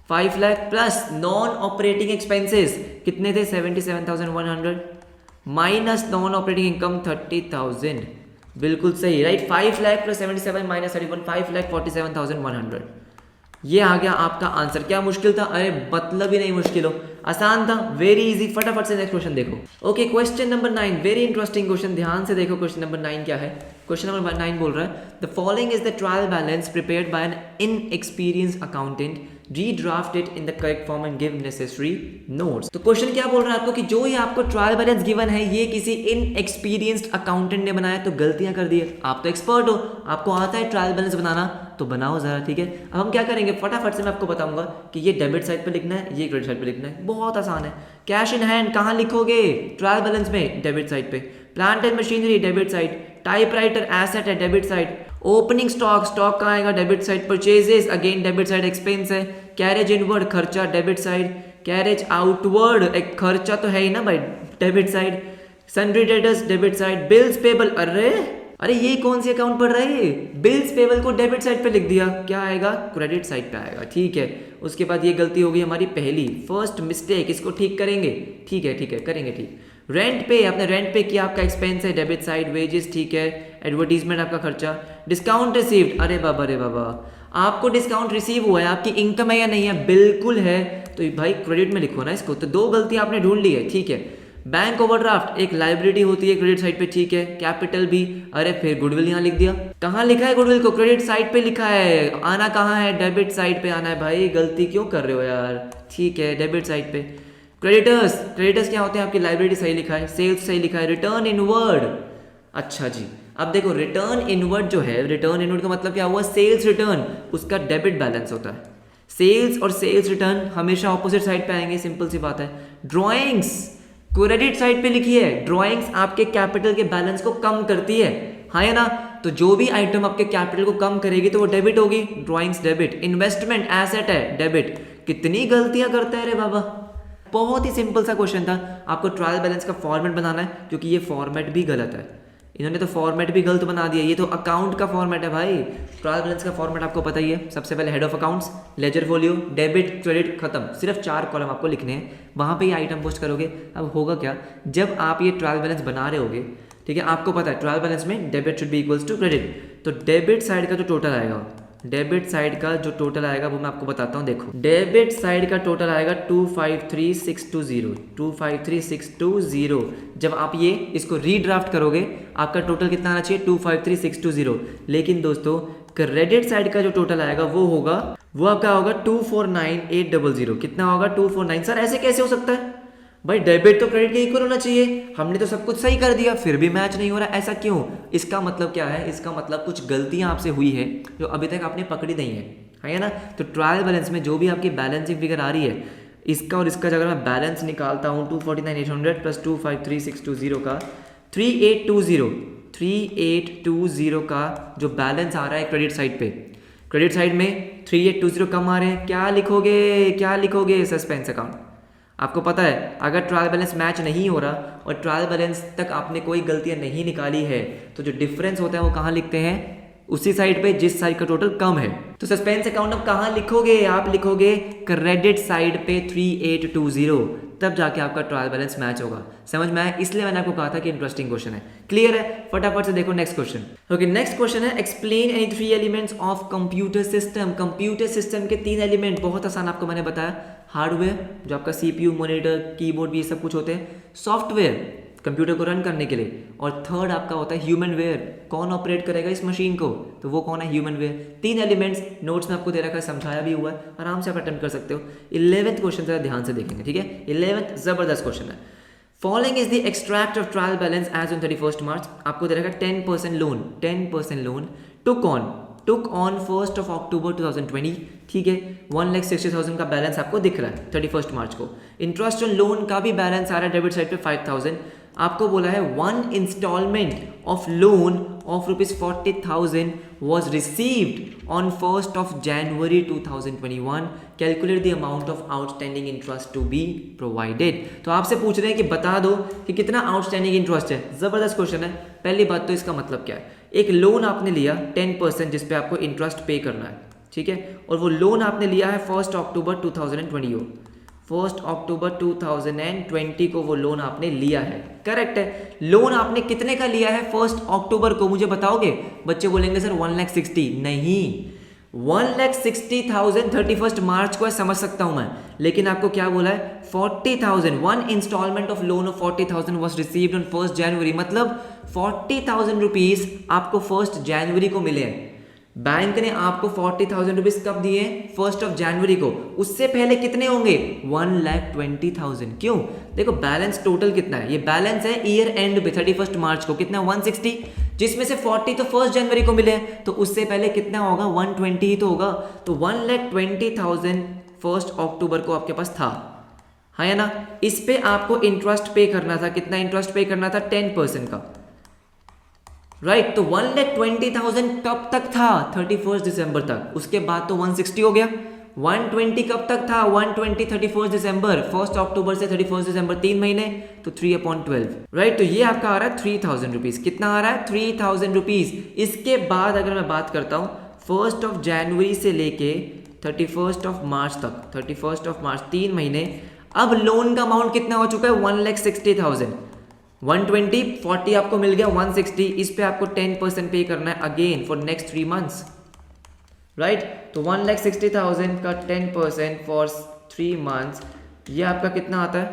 5 lakh plus non operating expenses कितने थे? 77,100, माइनस नॉन ऑपरेटिंग इनकम 30,000, बिल्कुल सही, राइट। 5 लाख प्लस 77 माइनस 31, 5,47,100, ये आ गया आपका आंसर। क्या मुश्किल था? अरे मतलब ही नहीं मुश्किल हो, आसान था, वेरी इजी। फटाफट से नेक्स्ट क्वेश्चन देखो। Okay, question number 9, very interesting question, ध्यान से देखो। क्वेश्चन नंबर 9 क्या है? क्वेश्चन नंबर 9 बोल रहा है the following is the trial balance prepared by an inexperienced accountant, redraft it in the correct form and give necessary notes। तो question क्या बोल रहा है आपको कि जो ये आपको ट्रायल बैलेंस गिवन है ये किसी इनएक्सपीरियंस्ड अकाउंटेंट ने बनाया, तो गलतियां कर दी है। आप तो एक्सपर्ट हो, आपको आता है ट्रायल बैलेंस बनाना, तो बनाओ जरा, ठीक है। अब हम क्या करेंगे, फटाफट से मैं आपको बताऊंगा कि ये डेबिट साइड पे लिखना है, ये क्रेडिट साइड पे लिखना है, बहुत आसान है। कैश इन हैंड कहाँ लिखोगे? ट्रायल बैलेंस में, डेबिट साइड पे। Plant and machinery, debit side. Typewriter asset है, debit side. Opening stock, stock कहाँ आएगा? Debit side. Purchases again debit side, expense है। कैरेज इनवर्ड, खर्चा, डेबिट साइड। कैरेज आउटवर्ड, एक खर्चा तो है ही ना भाई, debit side. Sundry debtors, debit side. Bills payable, अरे ये कौन सी अकाउंट पढ़ रहा है? बिल्स पेबल को डेबिट साइड पे लिख दिया, क्या आएगा? क्रेडिट साइड पे आएगा, ठीक है। उसके बाद ये गलती होगी हमारी पहली, फर्स्ट मिस्टेक, इसको ठीक करेंगे, ठीक है करेंगे ठीक। रेंट पे, आपने रेंट पे किया, आपका एक्सपेंस है, डेबिट साइड। वेजेस, ठीक है। एडवर्टीजमेंट आपका खर्चा। डिस्काउंट रिसीव्ड, अरे बाबा आपको डिस्काउंट रिसीव हुआ है, आपकी इनकम है या नहीं है? बिल्कुल है, तो भाई क्रेडिट में लिखो ना इसको। तो दो गलती आपने ढूंढ ली है, ठीक है। बैंक ओवरड्राफ्ट एक लाइबिलिटी होती है क्रेडिट साइड पे, ठीक है। कैपिटल भी, अरे फिर गुडविल यहाँ लिख दिया। कहाँ लिखा है गुडविल को? क्रेडिट साइड पे लिखा है, आना कहाँ है? डेबिट साइड पे आना है भाई, गलती क्यों कर रहे हो यार, ठीक है, डेबिट साइड पे। क्रेडिटर्स क्या होते हैं? आपकी लाइबिलिटी सही लिखा है, सेल्स सही लिखा है। रिटर्न इनवर्ड, अच्छा जी, अब देखो रिटर्न इनवर्ड जो है, रिटर्न इनवर्ड का मतलब क्या हुआ? सेल्स रिटर्न, उसका डेबिट बैलेंस होता है। सेल्स और सेल्स रिटर्न हमेशा ऑपोजिट साइड पे आएंगे, सिंपल सी बात है। ड्रॉइंग्स क्रेडिट साइड पे लिखी है, ड्रॉइंग्स आपके कैपिटल के बैलेंस को कम करती है, हाँ या ना? तो जो भी आइटम आपके कैपिटल को कम करेगी तो वो डेबिट होगी, ड्रॉइंग्स डेबिट। इन्वेस्टमेंट एसेट है, डेबिट। कितनी गलतियां करते हैं रे बाबा, बहुत ही सिंपल सा क्वेश्चन था। आपको ट्रायल बैलेंस का फॉर्मेट बनाना है, क्योंकि ये फॉर्मेट भी गलत है, इन्होंने तो फॉर्मेट भी गलत बना दिया। ये तो अकाउंट का फॉर्मेट है भाई, ट्रायल बैलेंस का फॉर्मेट आपको पता ही है। सबसे पहले head of accounts, ledger folio, debit credit, खत्म। सिर्फ 4 कॉलम आपको लिखने हैं, वहाँ पे ही आइटम पोस्ट करोगे। अब होगा क्या, जब आप ये ट्रायल बैलेंस बना रहे होगे, ठीक है, आपको पता है ट्रायल बैलेंस में debit should be equals to credit. तो डेबिट साइड का जो टोटल आएगा, डेबिट साइड का जो टोटल आएगा वो मैं आपको बताता हूँ। देखो डेबिट साइड का टोटल आएगा 253,620, 253,620। जब आप ये इसको रीड्राफ्ट करोगे आपका टोटल कितना आना चाहिए? 253,620। लेकिन दोस्तों क्रेडिट साइड का जो टोटल आएगा वो आपका होगा 249,800। कितना होगा? 249। सर ऐसे कैसे हो सकता है भाई, डेबिट तो क्रेडिट के इक्वल होना चाहिए, हमने तो सब कुछ सही कर दिया, फिर भी मैच नहीं हो रहा, ऐसा क्यों? इसका मतलब क्या है? इसका मतलब कुछ गलतियां आपसे हुई है जो अभी तक आपने पकड़ी नहीं है ना? तो ट्रायल बैलेंस में जो भी आपकी बैलेंसिंग फिगर आ रही है, इसका और इसका अगर मैं बैलेंस निकालता हूँ 249,800 प्लस 253,620 का 3820 का जो बैलेंस आ रहा है क्रेडिट साइड पे, क्रेडिट साइड में 3820 कम आ रहे हैं। क्या लिखोगे? Suspense account. आपको पता है अगर ट्रायल बैलेंस मैच नहीं हो रहा और ट्रायल बैलेंस तक आपने कोई गलतियां नहीं निकाली है, तो जो डिफरेंस होता है वो कहाँ लिखते हैं? उसी साइड पे जिस साइड का टोटल कम है। तो सस्पेंस अकाउंट अब कहाँ लिखोगे? आप लिखोगे क्रेडिट साइड पे 3820, तब जाके आपका ट्रायल बैलेंस मैच होगा। समझ में आया? इसलिए मैंने आपको कहा था कि इंटरेस्टिंग क्वेश्चन है। क्लियर है? फटाफट से देखो next question. Okay, next question है explain any 3 elements of computer system. Computer system के 3 एलिमेंट, बहुत आसान आपको मैंने बताया। हार्डवेयर जो आपका सीपीयू, मॉनिटर, कीबोर्ड, ये सब कुछ होते हैं। सॉफ्टवेयर कंप्यूटर को रन करने के लिए, और थर्ड आपका होता है ह्यूमन वेयर, कौन ऑपरेट करेगा इस मशीन को, तो वो कौन है? Human where. 3 एलिमेंट्स नोट्स में आपको दे रखा है, समझाया भी हुआ है, आराम से आप अटेम्प्ट कर सकते हो। 11th क्वेश्चन जरा ध्यान से देखेंगे, ठीक है? 11th जबरदस्त क्वेश्चन है। Following is the extract of trial balance as on 31 March. आपको दे रखा है 10% लोन टुक ऑन 1 October 2020, ठीक है। 1,60,000 का बैलेंस आपको दिख रहा है 31 मार्च को। इंटरेस्ट ऑन लोन का भी बैलेंस आ रहा है डेबिट साइड पे 5,000। आपको बोला है 1 instalment of loan of ₹40,000 was received on 1 January 2021. Calculate the amount of outstanding interest to be provided. तो आपसे पूछ रहे हैं कि बता दो कि कितना आउटस्टैंडिंग इंटरेस्ट है। जबरदस्त क्वेश्चन है। पहली बात तो इसका मतलब क्या है, एक लोन आपने लिया 10% जिस पे आपको इंटरेस्ट पे करना है, ठीक है, और वो लोन आपने लिया है 1 October 2020 1 अक्टूबर 2020 को वो लोन आपने लिया है, करेक्ट है। लोन आपने कितने का लिया है 1 अक्टूबर को, मुझे बताओगे? बच्चे बोलेंगे सर 1,60,000, नहीं 1,60,000 31 मार्च को है, समझ सकता हूं मैं, लेकिन आपको क्या बोला है 40,000, one instalment of loan of 40,000 was received on 1 January, मतलब 40,000 रुपीज आपको 1 जनवरी को मिले हैं। बैंक ने आपको 40,000 रुपीज कब दिए? 1 जनवरी को। उससे पहले कितने होंगे? 1,20,000। क्यों? देखो बैलेंस टोटल कितना है, ये बैलेंस है ईयर एंड पे 31 मार्च को कितना 160, जिसमें से 40 तो 1 जनवरी को मिले हैं, तो उससे पहले कितना होगा 120 ही तो होगा। तो 1,20,000 1 अक्टूबर को आपके पास था, हाँ या ना? इस पे आपको इंटरेस्ट पे करना था, कितना इंटरेस्ट पे करना था 10% का, राइट। तो 1,20,000 कब तक था? 31 दिसंबर तक। उसके बाद तो 160 हो गया। 120 कब तक था? 120 31 दिसंबर, 1 अक्टूबर से 31 दिसंबर 3 महीने, तो 3/12, राइट। तो ये आपका आ रहा है 3,000 रुपीज। कितना आ रहा है? 3,000 रुपीज। इसके बाद अगर मैं बात करता हूं 1 जनवरी से लेके 31 मार्च तक, 31 मार्च 3 महीने, अब लोन का अमाउंट कितना हो चुका है 1,60,000। 120 40 आपको मिल गया 160, इस पे आपको 10% पे करना है again for next 3 months, right. तो 1,60,000 का 10% फॉर 3 मंथ्स, ये आपका कितना आता है?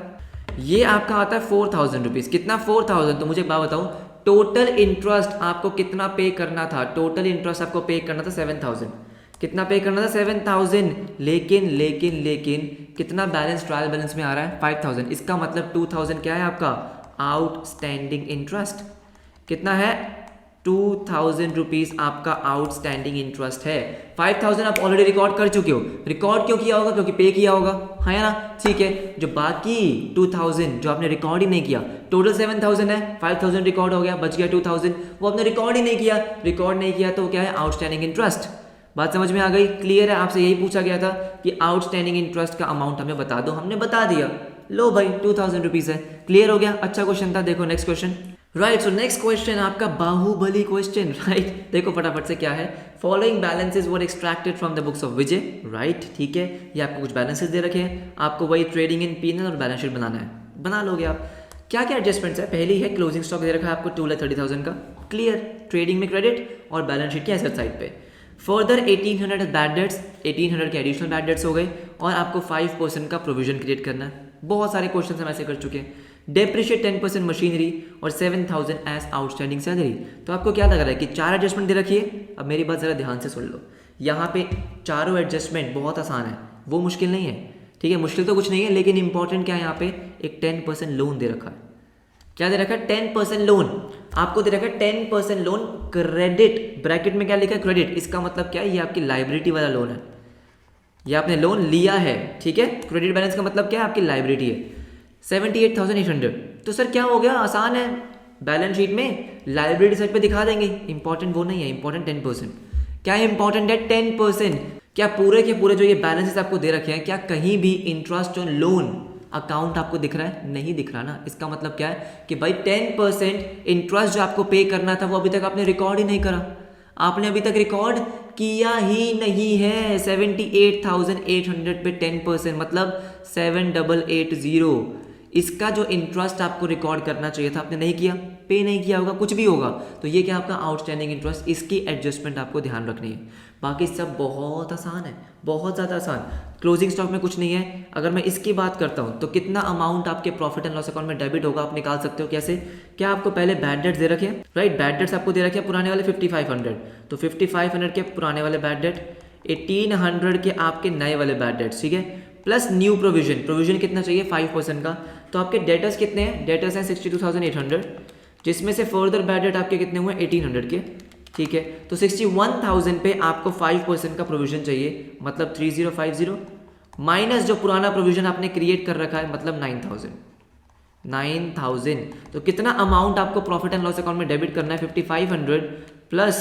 ये आपका आता है 4,000 रुपीज। कितना? 4,000। तो मुझे बात बताओ टोटल इंटरेस्ट आपको कितना पे करना था? टोटल इंटरेस्ट आपको पे करना था 7,000। कितना पे करना था? 7,000। लेकिन कितना बैलेंस ट्रायल बैलेंस में आ रहा है 5,000। इसका मतलब 2,000 क्या है आपका आउटस्टैंडिंग इंटरेस्ट। कितना है? 2,000 रुपीज आपका आउटस्टैंडिंग इंटरेस्ट है। 5,000 आप ऑलरेडी रिकॉर्ड कर चुके हो। रिकॉर्ड क्यों किया होगा? क्योंकि पे किया होगा, हाँ या ना? ठीक है। जो बाकी 2,000 जो आपने रिकॉर्ड ही नहीं किया, टोटल 7,000 है, 5,000 रिकॉर्ड हो गया, बच गया 2,000, वो आपने रिकॉर्ड ही नहीं किया। रिकॉर्ड नहीं किया तो क्या है? Outstanding interest. बात समझ में आ गई? क्लियर है? आपसे यही पूछा गया था कि आउटस्टैंडिंग इंटरेस्ट का अमाउंट हमें बता दो, हमने बता दिया। लो भाई 2,000 रुपीज है, क्लियर हो गया। अच्छा क्वेश्चन था। देखो next question, right. So next question आपका बाहुबली क्वेश्चन, राइट। देखो फटाफट से क्या है, following balances were extracted from the books of Vijay, right. ठीक है, ये आपको कुछ बैलेंसेस दे रखे हैं, आपको वही ट्रेडिंग इन P&L और बैलेंस शीट बनाना है, बना लोगे आप। क्या क्या एडजस्टमेंट्स है? पहली है क्लोजिंग स्टॉक दे रखा है आपको 2,30,000 का, क्लियर। ट्रेडिंग में क्रेडिट और बैलेंस शीट की एसेट साइड पे। फर्दर 1,800 बैड डेट्स, 1,800 के एडिशनल बैड डेट्स हो गए, और आपको 5% का प्रोविजन क्रिएट करना है। बहुत सारे क्वेश्चन हम ऐसे कर चुके हैं। डेप्रिशिएट 10% मशीनरी और 7,000 एज आउटस्टैंडिंग सैलरी। तो आपको क्या लग रहा है कि 4 एडजस्टमेंट दे रखी है? अब मेरी बात जरा ध्यान से सुन लो, यहाँ पे चारों एडजस्टमेंट बहुत आसान है, वो मुश्किल नहीं है, ठीक है। मुश्किल तो कुछ नहीं है, लेकिन इंपॉर्टेंट क्या है यहाँ पे, एक 10% लोन दे रखा है। क्या दे रखा है? 10% लोन आपको दे रखा है। 10% लोन क्रेडिट, ब्रैकेट में क्या लिखा है? क्रेडिट। इसका मतलब क्या है? ये आपकी लाइबिलिटी वाला लोन है, ये आपने लोन लिया है, ठीक है। क्रेडिट बैलेंस का मतलब क्या है? आपकी लाइबिलिटी है। 78,800। तो सर क्या हो गया? आसान है, बैलेंस शीट में लाइबिलिटी साइड पे दिखा देंगे। इंपॉर्टेंट वो नहीं है, इंपॉर्टेंट 10%। क्या इंपॉर्टेंट है? 10%। क्या पूरे के पूरे जो ये बैलेंसेस आपको दे रखे हैं, क्या कहीं भी इंटरेस्ट ऑन लोन अकाउंट आपको दिख रहा है? नहीं दिख रहा ना। इसका मतलब क्या है कि भाई 10% इंटरेस्ट जो आपको पे करना था वो अभी तक आपने रिकॉर्ड ही नहीं करा, आपने अभी तक रिकॉर्ड किया ही नहीं है। 78,800 पे 10% मतलब 7,880। इसका जो इंटरेस्ट आपको रिकॉर्ड करना चाहिए था आपने नहीं किया, पे नहीं किया होगा, कुछ भी होगा, तो ये क्या आपका आउटस्टैंडिंग इंटरेस्ट, इसकी एडजस्टमेंट आपको ध्यान रखनी है। बाकी सब बहुत आसान है, बहुत ज़्यादा आसान। क्लोजिंग स्टॉक में कुछ नहीं है। अगर मैं इसकी बात करता हूँ तो कितना अमाउंट आपके प्रॉफिट एंड लॉस अकाउंट में डेबिट होगा आप निकाल सकते हो। कैसे? क्या आपको पहले बैड डेट्स दे रखे हैं, राइट। बैड डेट्स आपको दे रखे हैं पुराने वाले 5,500, तो 5,500 के पुराने वाले बैड डेट, 1,800 के आपके नए वाले बैड डेट्स, ठीक है, प्लस न्यू प्रोविजन। प्रोविजन कितना चाहिए? 5% का। तो आपके डेटर्स कितने हैं? डेटर्स हैं 62,800, जिसमें से फर्दर बैड डेट आपके कितने हुए? 1,800 के, ठीक है। तो 61,000 पे आपको 5% का प्रोविजन चाहिए, मतलब 3,050, माइनस जो पुराना प्रोविजन आपने क्रिएट कर रखा है, मतलब 9,000। तो कितना अमाउंट आपको प्रॉफिट एंड लॉस अकाउंट में डेबिट करना है? 5,500 plus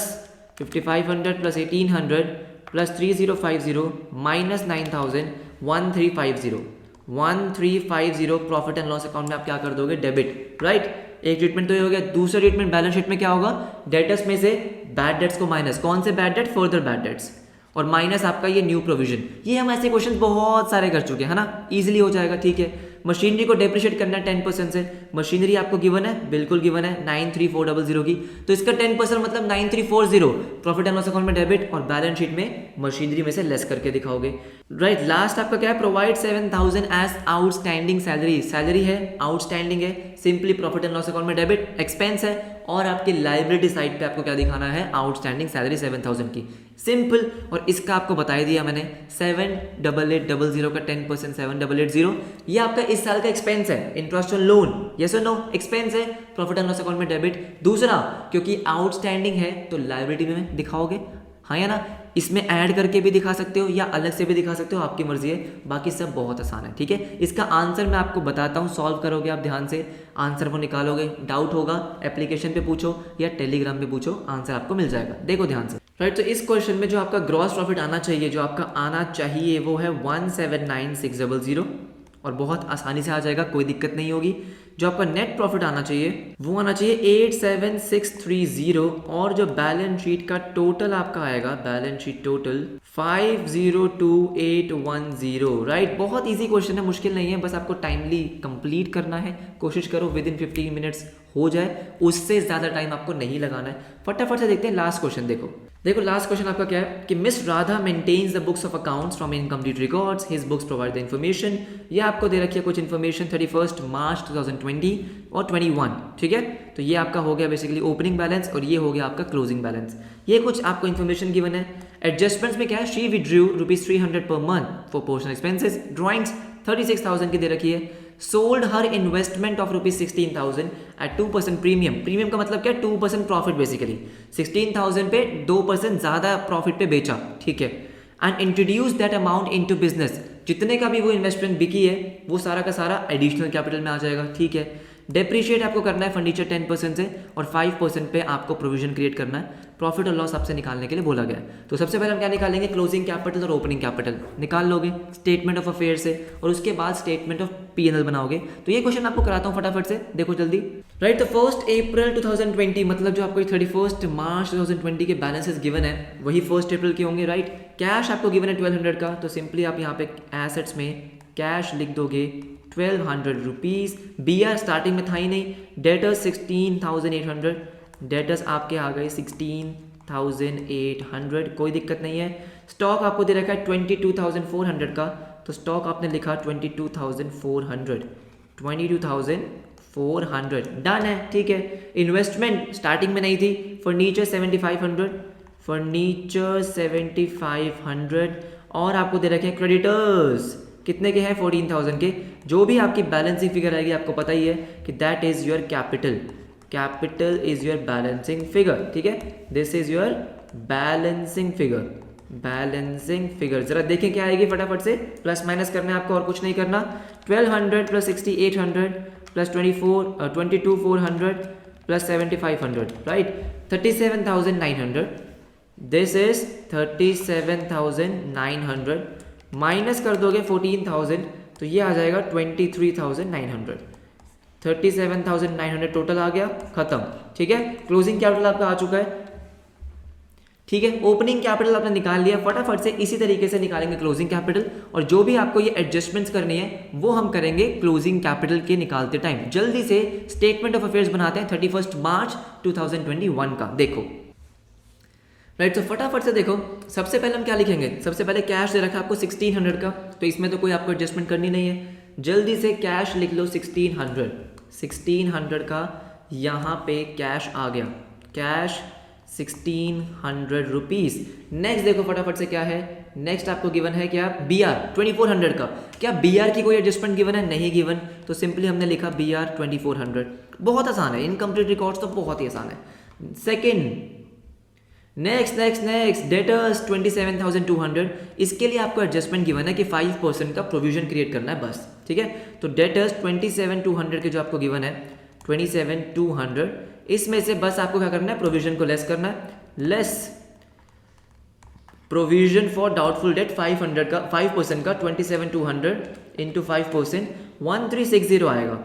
1,800 plus 3,050 minus 9,000, 1,350। 1,350 profit and loss account में आप क्या कर दोगे? Debit, right. एक ट्रीटमेंट तो ये हो गया। दूसरा ट्रीटमेंट बैलेंस शीट में क्या होगा? डेटर्स में से बैड डेट्स को माइनस। कौन से bad debt? Further bad debts. और माइनस आपका ये न्यू प्रोविजन। ये हम ऐसे क्वेश्चन बहुत सारे कर चुके हैं, है ना, इजीली हो जाएगा। ठीक है, मशीनरी को डेप्रिशिएट करना है 10% से। मशीनरी आपको गिवन है, बिल्कुल गिवन है 93400 की, तो इसका 10% मतलब 9340 प्रॉफिट एंड लॉस अकाउंट में डेबिट और बैलेंस शीट में मशीनरी में से लेस करके दिखाओगे। राइट, लास्ट आपका क्या है, provide 7000 as outstanding salary. Salary है, आउटस्टैंडिंग है, simply profit and loss account में डेबिट, एक्सपेंस है, और आपकी लाइबिलिटी साइड पे आपको क्या दिखाना है, आउटस्टैंडिंग सैलरी 7000 की, सिंपल। और इसका आपको बता ही दिया मैंने, 7880 का 10% 7880, ये आपका इस साल का एक्सपेंस है, इंटरेस्ट ऑन लोन, यस और नो, एक्सपेंस है, प्रॉफिट एंड लॉस अकाउंट में डेबिट। दूसरा, क्योंकि आउटस्टैंडिंग है तो लाइबिलिटी में दिखाओगे, हाँ या ना, इसमें ऐड करके भी दिखा सकते हो या अलग से भी दिखा सकते हो, आपकी मर्जी है, बाकी सब बहुत आसान है। ठीक है, इसका आंसर मैं आपको बताता हूँ, सॉल्व करोगे आप ध्यान से, आंसर वो निकालोगे, डाउट होगा एप्लीकेशन पे पूछो या टेलीग्राम पे पूछो, आंसर आपको मिल जाएगा, देखो ध्यान से। राइट, तो इस क्वेश्चन में जो आपका ग्रॉस प्रॉफिट आना चाहिए, जो आपका आना चाहिए वो है 179600, और बहुत आसानी से आ जाएगा, कोई दिक्कत नहीं होगी। जो आपका नेट प्रॉफिट आना चाहिए वो आना चाहिए 87630, और जो बैलेंस शीट का टोटल आपका आएगा, बैलेंस शीट टोटल 502810। राइट, बहुत इजी क्वेश्चन है, मुश्किल नहीं है, बस आपको टाइमली कंप्लीट करना है, कोशिश करो विद इन 15 मिनट्स हो जाए, उससे ज़्यादा टाइम आपको नहीं लगाना है। फटाफट से देखते हैं लास्ट क्वेश्चन। देखो लास्ट क्वेश्चन आपका क्या है कि miss Radha maintains the books of accounts from incomplete records, his books provide the information. ये आपको दे रखी है कुछ इन्फॉर्मेशन 31 मार्च 2020 और 21, ठीक है। तो ये आपका हो गया बेसिकली ओपनिंग बैलेंस, और ये हो गया आपका क्लोजिंग बैलेंस। ये कुछ आपको इन्फॉर्मेशन गिवन है। एडजस्टमेंट्स में क्या है, she withdrew ₹300 per month for personal expenses. Drawings 36,000 की दे रखी है। Sold her investment of ₹16,000 at 2% premium. Premium का मतलब क्या है, 2% प्रॉफिट बेसिकली। 16,000 पे 2% ज़्यादा प्रॉफिट पे बेचा, ठीक है। And introduce that amount into business. जितने का भी वो इन्वेस्टमेंट बिकी है वो सारा का सारा एडिशनल कैपिटल में आ जाएगा, ठीक है। डेप्रिशिएट आपको करना है फर्नीचर 10% से, और 5% पे आपको प्रोविजन क्रिएट करना है। प्रॉफिट और लॉस आपसे निकालने के लिए बोला गया है। तो सबसे पहले हम क्या निकालेंगे, क्लोजिंग कैपिटल और ओपनिंग कैपिटल निकाल लोगे स्टेटमेंट ऑफ अफेयर से, और उसके बाद स्टेटमेंट ऑफ P&L बनाओगे। तो ये क्वेश्चन आपको कराता हूँ फटाफट से, देखो जल्दी। राइट, तो 1 अप्रैल 2020 मतलब जो आपको 31 मार्च 2020 के बैलेंसेस गिवन है वही 1 अप्रैल के होंगे, राइट। कैश आपको गिवन है 1200 का, तो सिंपली आप यहाँ पे एसेट्स में कैश लिख दोगे 1200 रुपीज़। BR स्टार्टिंग में था ही नहीं। डेटर्स 16,800, डेटर्स आपके आ गए 16,800, कोई दिक्कत नहीं है। स्टॉक आपको दे रखा है 22,400 का, तो स्टॉक आपने लिखा 22,400, 22,400 डन है, ठीक है। इन्वेस्टमेंट स्टार्टिंग में नहीं थी। फर्नीचर 7,500, फर्नीचर 7,500, और आपको दे रखे हैं क्रेडिटर्स कितने के हैं, 14,000 के। जो भी आपकी बैलेंसिंग फिगर आएगी आपको पता ही है कि that is your capital. Capital is your balancing figure, ठीक है। This is your balancing figure, balancing figure. जरा देखें क्या आएगी फटाफट से, प्लस माइनस करना है आपको और कुछ नहीं करना। 1200 plus 6,800 plus 22,400 plus 7,500, right, 37,900। This is 37,900 minus कर दोगे 14,000, तो ये आ जाएगा 23,900। 37,900 टोटल आ गया, खत्म, ठीक है। क्लोजिंग कैपिटल आपका आ चुका है, ठीक है। ओपनिंग कैपिटल आपने निकाल लिया। फटाफट से इसी तरीके से निकालेंगे क्लोजिंग कैपिटल, और जो भी आपको ये एडजस्टमेंट्स करनी है वो हम करेंगे क्लोजिंग कैपिटल के निकालते टाइम। जल्दी से स्टेटमेंट ऑफ अफेयर्स बनाते हैं 31 मार्च 2021 का, देखो। राइट, तो फटाफट से देखो, सबसे पहले हम क्या लिखेंगे, सबसे पहले कैश दे रखा है आपको 1600 का, तो इसमें तो कोई आपको एडजस्टमेंट करनी नहीं है। जल्दी से कैश लिख लो 1600 का, यहाँ पे कैश आ गया, कैश 1600 रुपीज़। नेक्स्ट देखो फटाफट से क्या है, नेक्स्ट आपको गिवन है क्या, BR 2400 का। क्या BR की कोई एडजस्टमेंट गिवन है, नहीं गिवन, तो सिंपली हमने लिखा BR 2400। बहुत आसान है, इनकम्प्लीट रिकॉर्ड्स तो बहुत ही आसान है। Second, next debtors 27,200। इसके लिए आपको एडजस्टमेंट गिवन है कि 5% का प्रोविजन क्रिएट करना है बस, ठीक है। तो डेटर्स 27,200 के जो आपको गिवन है 27,200, इसमें से बस आपको क्या करना है, प्रोविजन को लेस करना है। Less provision for doubtful debt 500 का, 5% का 27,200 इंटू 5%, 1360 आएगा।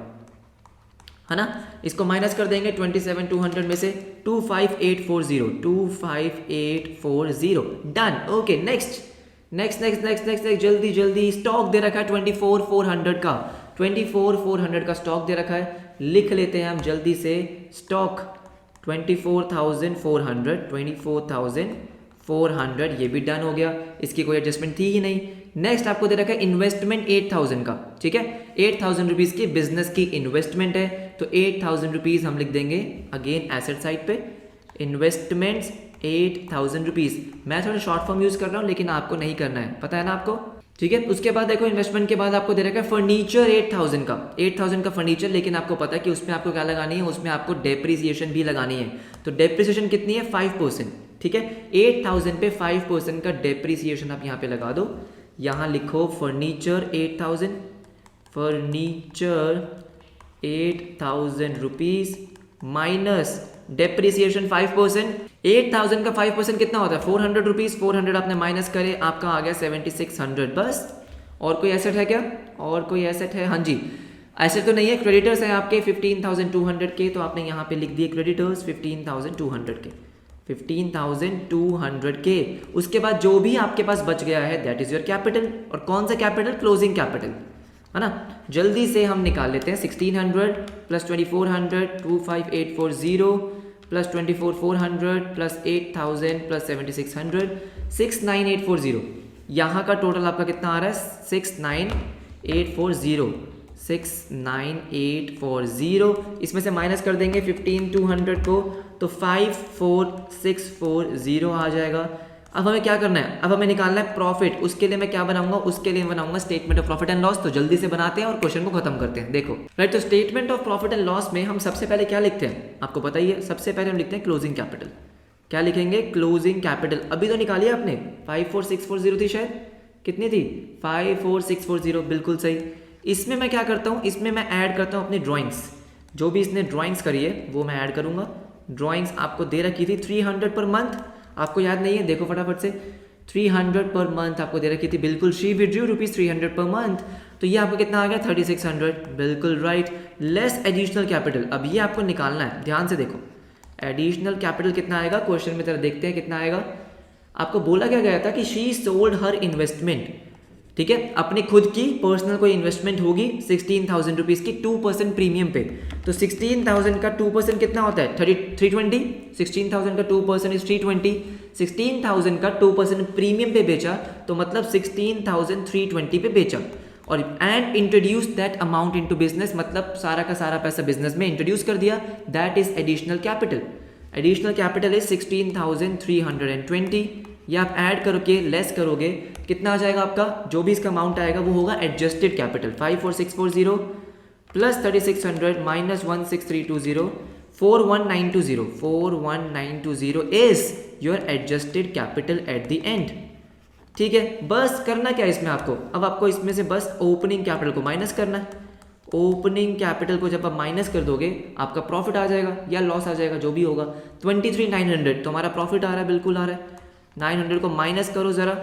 है ना। इसको माइनस कर देंगे 27,200 में से 25,840 25,840 done. Okay next next next next next जल्दी जल्दी। स्टॉक दे रखा है 24,400 का, 24,400 का स्टॉक दे रखा है। लिख लेते हैं हम जल्दी से स्टॉक 24,400 24,400 ये भी डन हो गया, इसकी कोई एडजस्टमेंट थी ही नहीं। नेक्स्ट आपको दे रखा है इन्वेस्टमेंट 8,000 का, ठीक है 8,000 रुपीज़ की बिजनेस की इन्वेस्टमेंट है, तो 8,000 रुपीज़ हम लिख देंगे अगेन एसेट साइड पे। इन्वेस्टमेंट्स 8,000 रुपीज़, मैं थोड़ा शॉर्ट फॉर्म यूज़ कर रहा हूँ लेकिन आपको नहीं करना है, पता है ना आपको, ठीक है। उसके बाद देखो इन्वेस्टमेंट के बाद आपको दे रखा है फर्नीचर 8,000 का, 8,000 का फर्नीचर, लेकिन आपको पता है कि उसमें आपको क्या लगानी है, उसमें आपको डेप्रिसिएशन भी लगानी है। तो डेप्रिसिएशन कितनी है 5%, ठीक है। 8,000 पे 5% का डेप्रिसिएशन आप यहाँ पे लगा दो। यहाँ लिखो furniture 8,000, furniture 8,000 rupees minus depreciation 5%। 8,000 का 5% कितना होता है 400 रुपीज़, 400 आपने माइनस करे, आपका आ गया 7,600 बस। और कोई एसेट है क्या, और कोई एसेट है, हाँ जी एसेट तो नहीं है, क्रेडिटर्स हैं आपके 15,200 के, तो आपने यहाँ पे लिख दिए क्रेडिटर्स 15,200 के, 15,200 के। उसके बाद जो भी आपके पास बच गया है दैट इज योर कैपिटल। और कौन सा कैपिटल, क्लोजिंग कैपिटल, है ना। जल्दी से हम निकाल लेते हैं 1,600 प्लस 2,400 25,840 प्लस 24,400 प्लस 8,000 प्लस 7,600 6,9,840। यहाँ का टोटल आपका कितना आ रहा है 6,9,840, 6,9,840। इसमें से माइनस कर देंगे 15,200 को, तो 5,4,640 आ जाएगा। अब हमें क्या करना है, अब हमें निकालना है प्रॉफिट। उसके लिए मैं क्या बनाऊंगा, उसके लिए बनाऊंगा statement of profit and loss. तो जल्दी से बनाते हैं और क्वेश्चन को खत्म करते हैं। देखो राइट, तो statement of profit and loss में हम सबसे पहले क्या लिखते हैं, आपको पता ही है, सबसे पहले हम लिखते हैं क्लोजिंग कैपिटल। क्या लिखेंगे, क्लोजिंग कैपिटल। अभी तो निकालिए आपने, 5,4,640 थी शायद, कितनी थी 5,4,640, बिल्कुल सही। इसमें मैं क्या करता हूँ, इसमें मैं ऐड करता हूँ अपनी ड्राइंग्स, जो भी इसने ड्राइंग्स करी है वो मैं ऐड करूँगा। ड्राइंग्स आपको दे रखी थी 300 पर मंथ, आपको याद नहीं है, देखो फटाफट से 300 पर मंथ आपको दे रखी थी, बिल्कुल शी विड्रू ₹300 पर मंथ, तो ये आपको कितना आ गया 3,600, बिल्कुल राइट। लेस एडिशनल कैपिटल, अब ये आपको निकालना है, ध्यान से देखो एडिशनल कैपिटल कितना आएगा, क्वेश्चन में तरह देखते हैं कितना आएगा। आपको बोला क्या गया था कि शी सोल्ड हर इन्वेस्टमेंट, ठीक है, अपनी खुद की पर्सनल कोई इन्वेस्टमेंट होगी 16,000 रुपीज़ की 2% प्रीमियम पे। तो 16,000 का 2% कितना होता है 320, 16,000 का 2% इज 320, 16,000 का 2% प्रीमियम पे बेचा, तो मतलब 16,320 पे बेचा। और and introduce that amount into business, मतलब सारा का सारा पैसा बिजनेस में इंट्रोड्यूस कर दिया, that is additional capital. Additional capital is 16,320। ये आप ऐड करोगे, लेस करोगे, कितना आ जाएगा आपका, जो भी इसका अमाउंट आएगा वो होगा adjusted capital. 5,4,640 plus 3,600 minus 1,6,320 4,1,920, 4,1,920 is your adjusted capital at the end. ठीक है, बस करना क्या इसमें आपको, अब आपको इसमें से बस ओपनिंग कैपिटल को माइनस करना है। ओपनिंग कैपिटल को जब आप माइनस कर दोगे आपका प्रॉफिट आ जाएगा या लॉस आ जाएगा, जो भी होगा। 23,900 तो हमारा प्रॉफिट आ रहा है, बिल्कुल आ रहा है। 900 को माइनस करो जरा,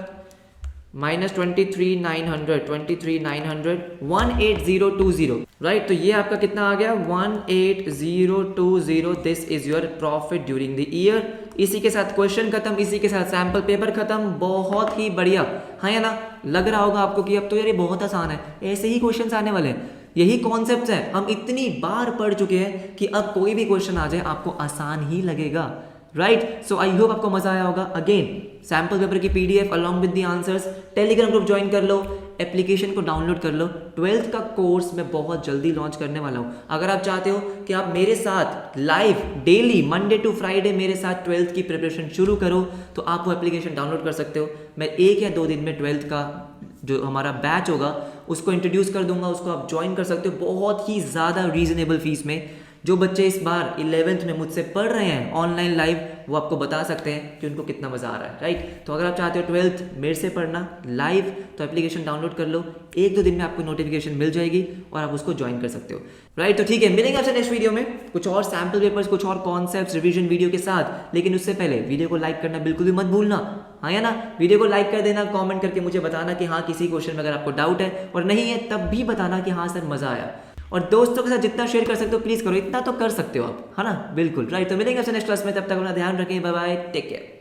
माइनस 23,900, 23,900 1,8020, राइट। तो ये आपका कितना आ गया 1,8020। This is your profit during the year. इसी के साथ क्वेश्चन खत्म, इसी के साथ सैंपल पेपर खत्म। बहुत ही बढ़िया, हाँ या ना। लग रहा होगा आपको कि अब तो यार ये बहुत आसान है, ऐसे ही क्वेश्चंस आने वाले हैं, यही कॉन्सेप्ट्स हैं, हम इतनी बार पढ़ चुके हैं कि अब कोई भी क्वेश्चन आ जाए आपको आसान ही लगेगा, राइट। सो आई होप आपको मजा आया होगा। अगेन सैंपल पेपर की PDF along with the answers, Telegram group join कर लो, एप्लीकेशन को डाउनलोड कर लो। 12th का कोर्स मैं बहुत जल्दी लॉन्च करने वाला हूँ। अगर आप चाहते हो कि आप मेरे साथ live daily Monday to Friday मेरे साथ 12th की प्रिपरेशन शुरू करो, तो आप वो एप्लीकेशन डाउनलोड कर सकते हो। मैं 1 या 2 दिन में 12th का जो हमारा बैच होगा उसको इंट्रोड्यूस कर दूंगा, उसको आप ज्वाइन कर सकते हो बहुत ही ज़्यादा रीजनेबल फीस में। जो बच्चे इस बार 11th में मुझसे पढ़ रहे हैं ऑनलाइन लाइव, वो आपको बता सकते हैं कि उनको कितना मज़ा आ रहा है, राइट। तो अगर आप चाहते हो 12th मेरे से पढ़ना लाइव, तो एप्लीकेशन डाउनलोड कर लो, 1-2 दिन में आपको नोटिफिकेशन मिल जाएगी और आप उसको ज्वाइन कर सकते हो, राइट। तो ठीक है, मिलेंगे आपसे नेक्स्ट वीडियो में कुछ और सैम्पल पेपर्स, कुछ और कॉन्सेप्ट्स, रिवीजन वीडियो के साथ। लेकिन उससे पहले वीडियो को लाइक करना बिल्कुल भी मत भूलना, हाँ या ना। वीडियो को लाइक कर देना, कमेंट करके मुझे बताना कि हाँ किसी क्वेश्चन में अगर आपको डाउट है, और नहीं है तब भी बताना कि हाँ सर मज़ा आया। और दोस्तों के साथ जितना शेयर कर सकते हो प्लीज़ करो, इतना तो कर सकते हो आप, है ना। बिल्कुल राइट। तो मिलेंगे आपसे नेक्स्ट क्लास में, तब तक अपना ध्यान रखें। Bye bye, take care.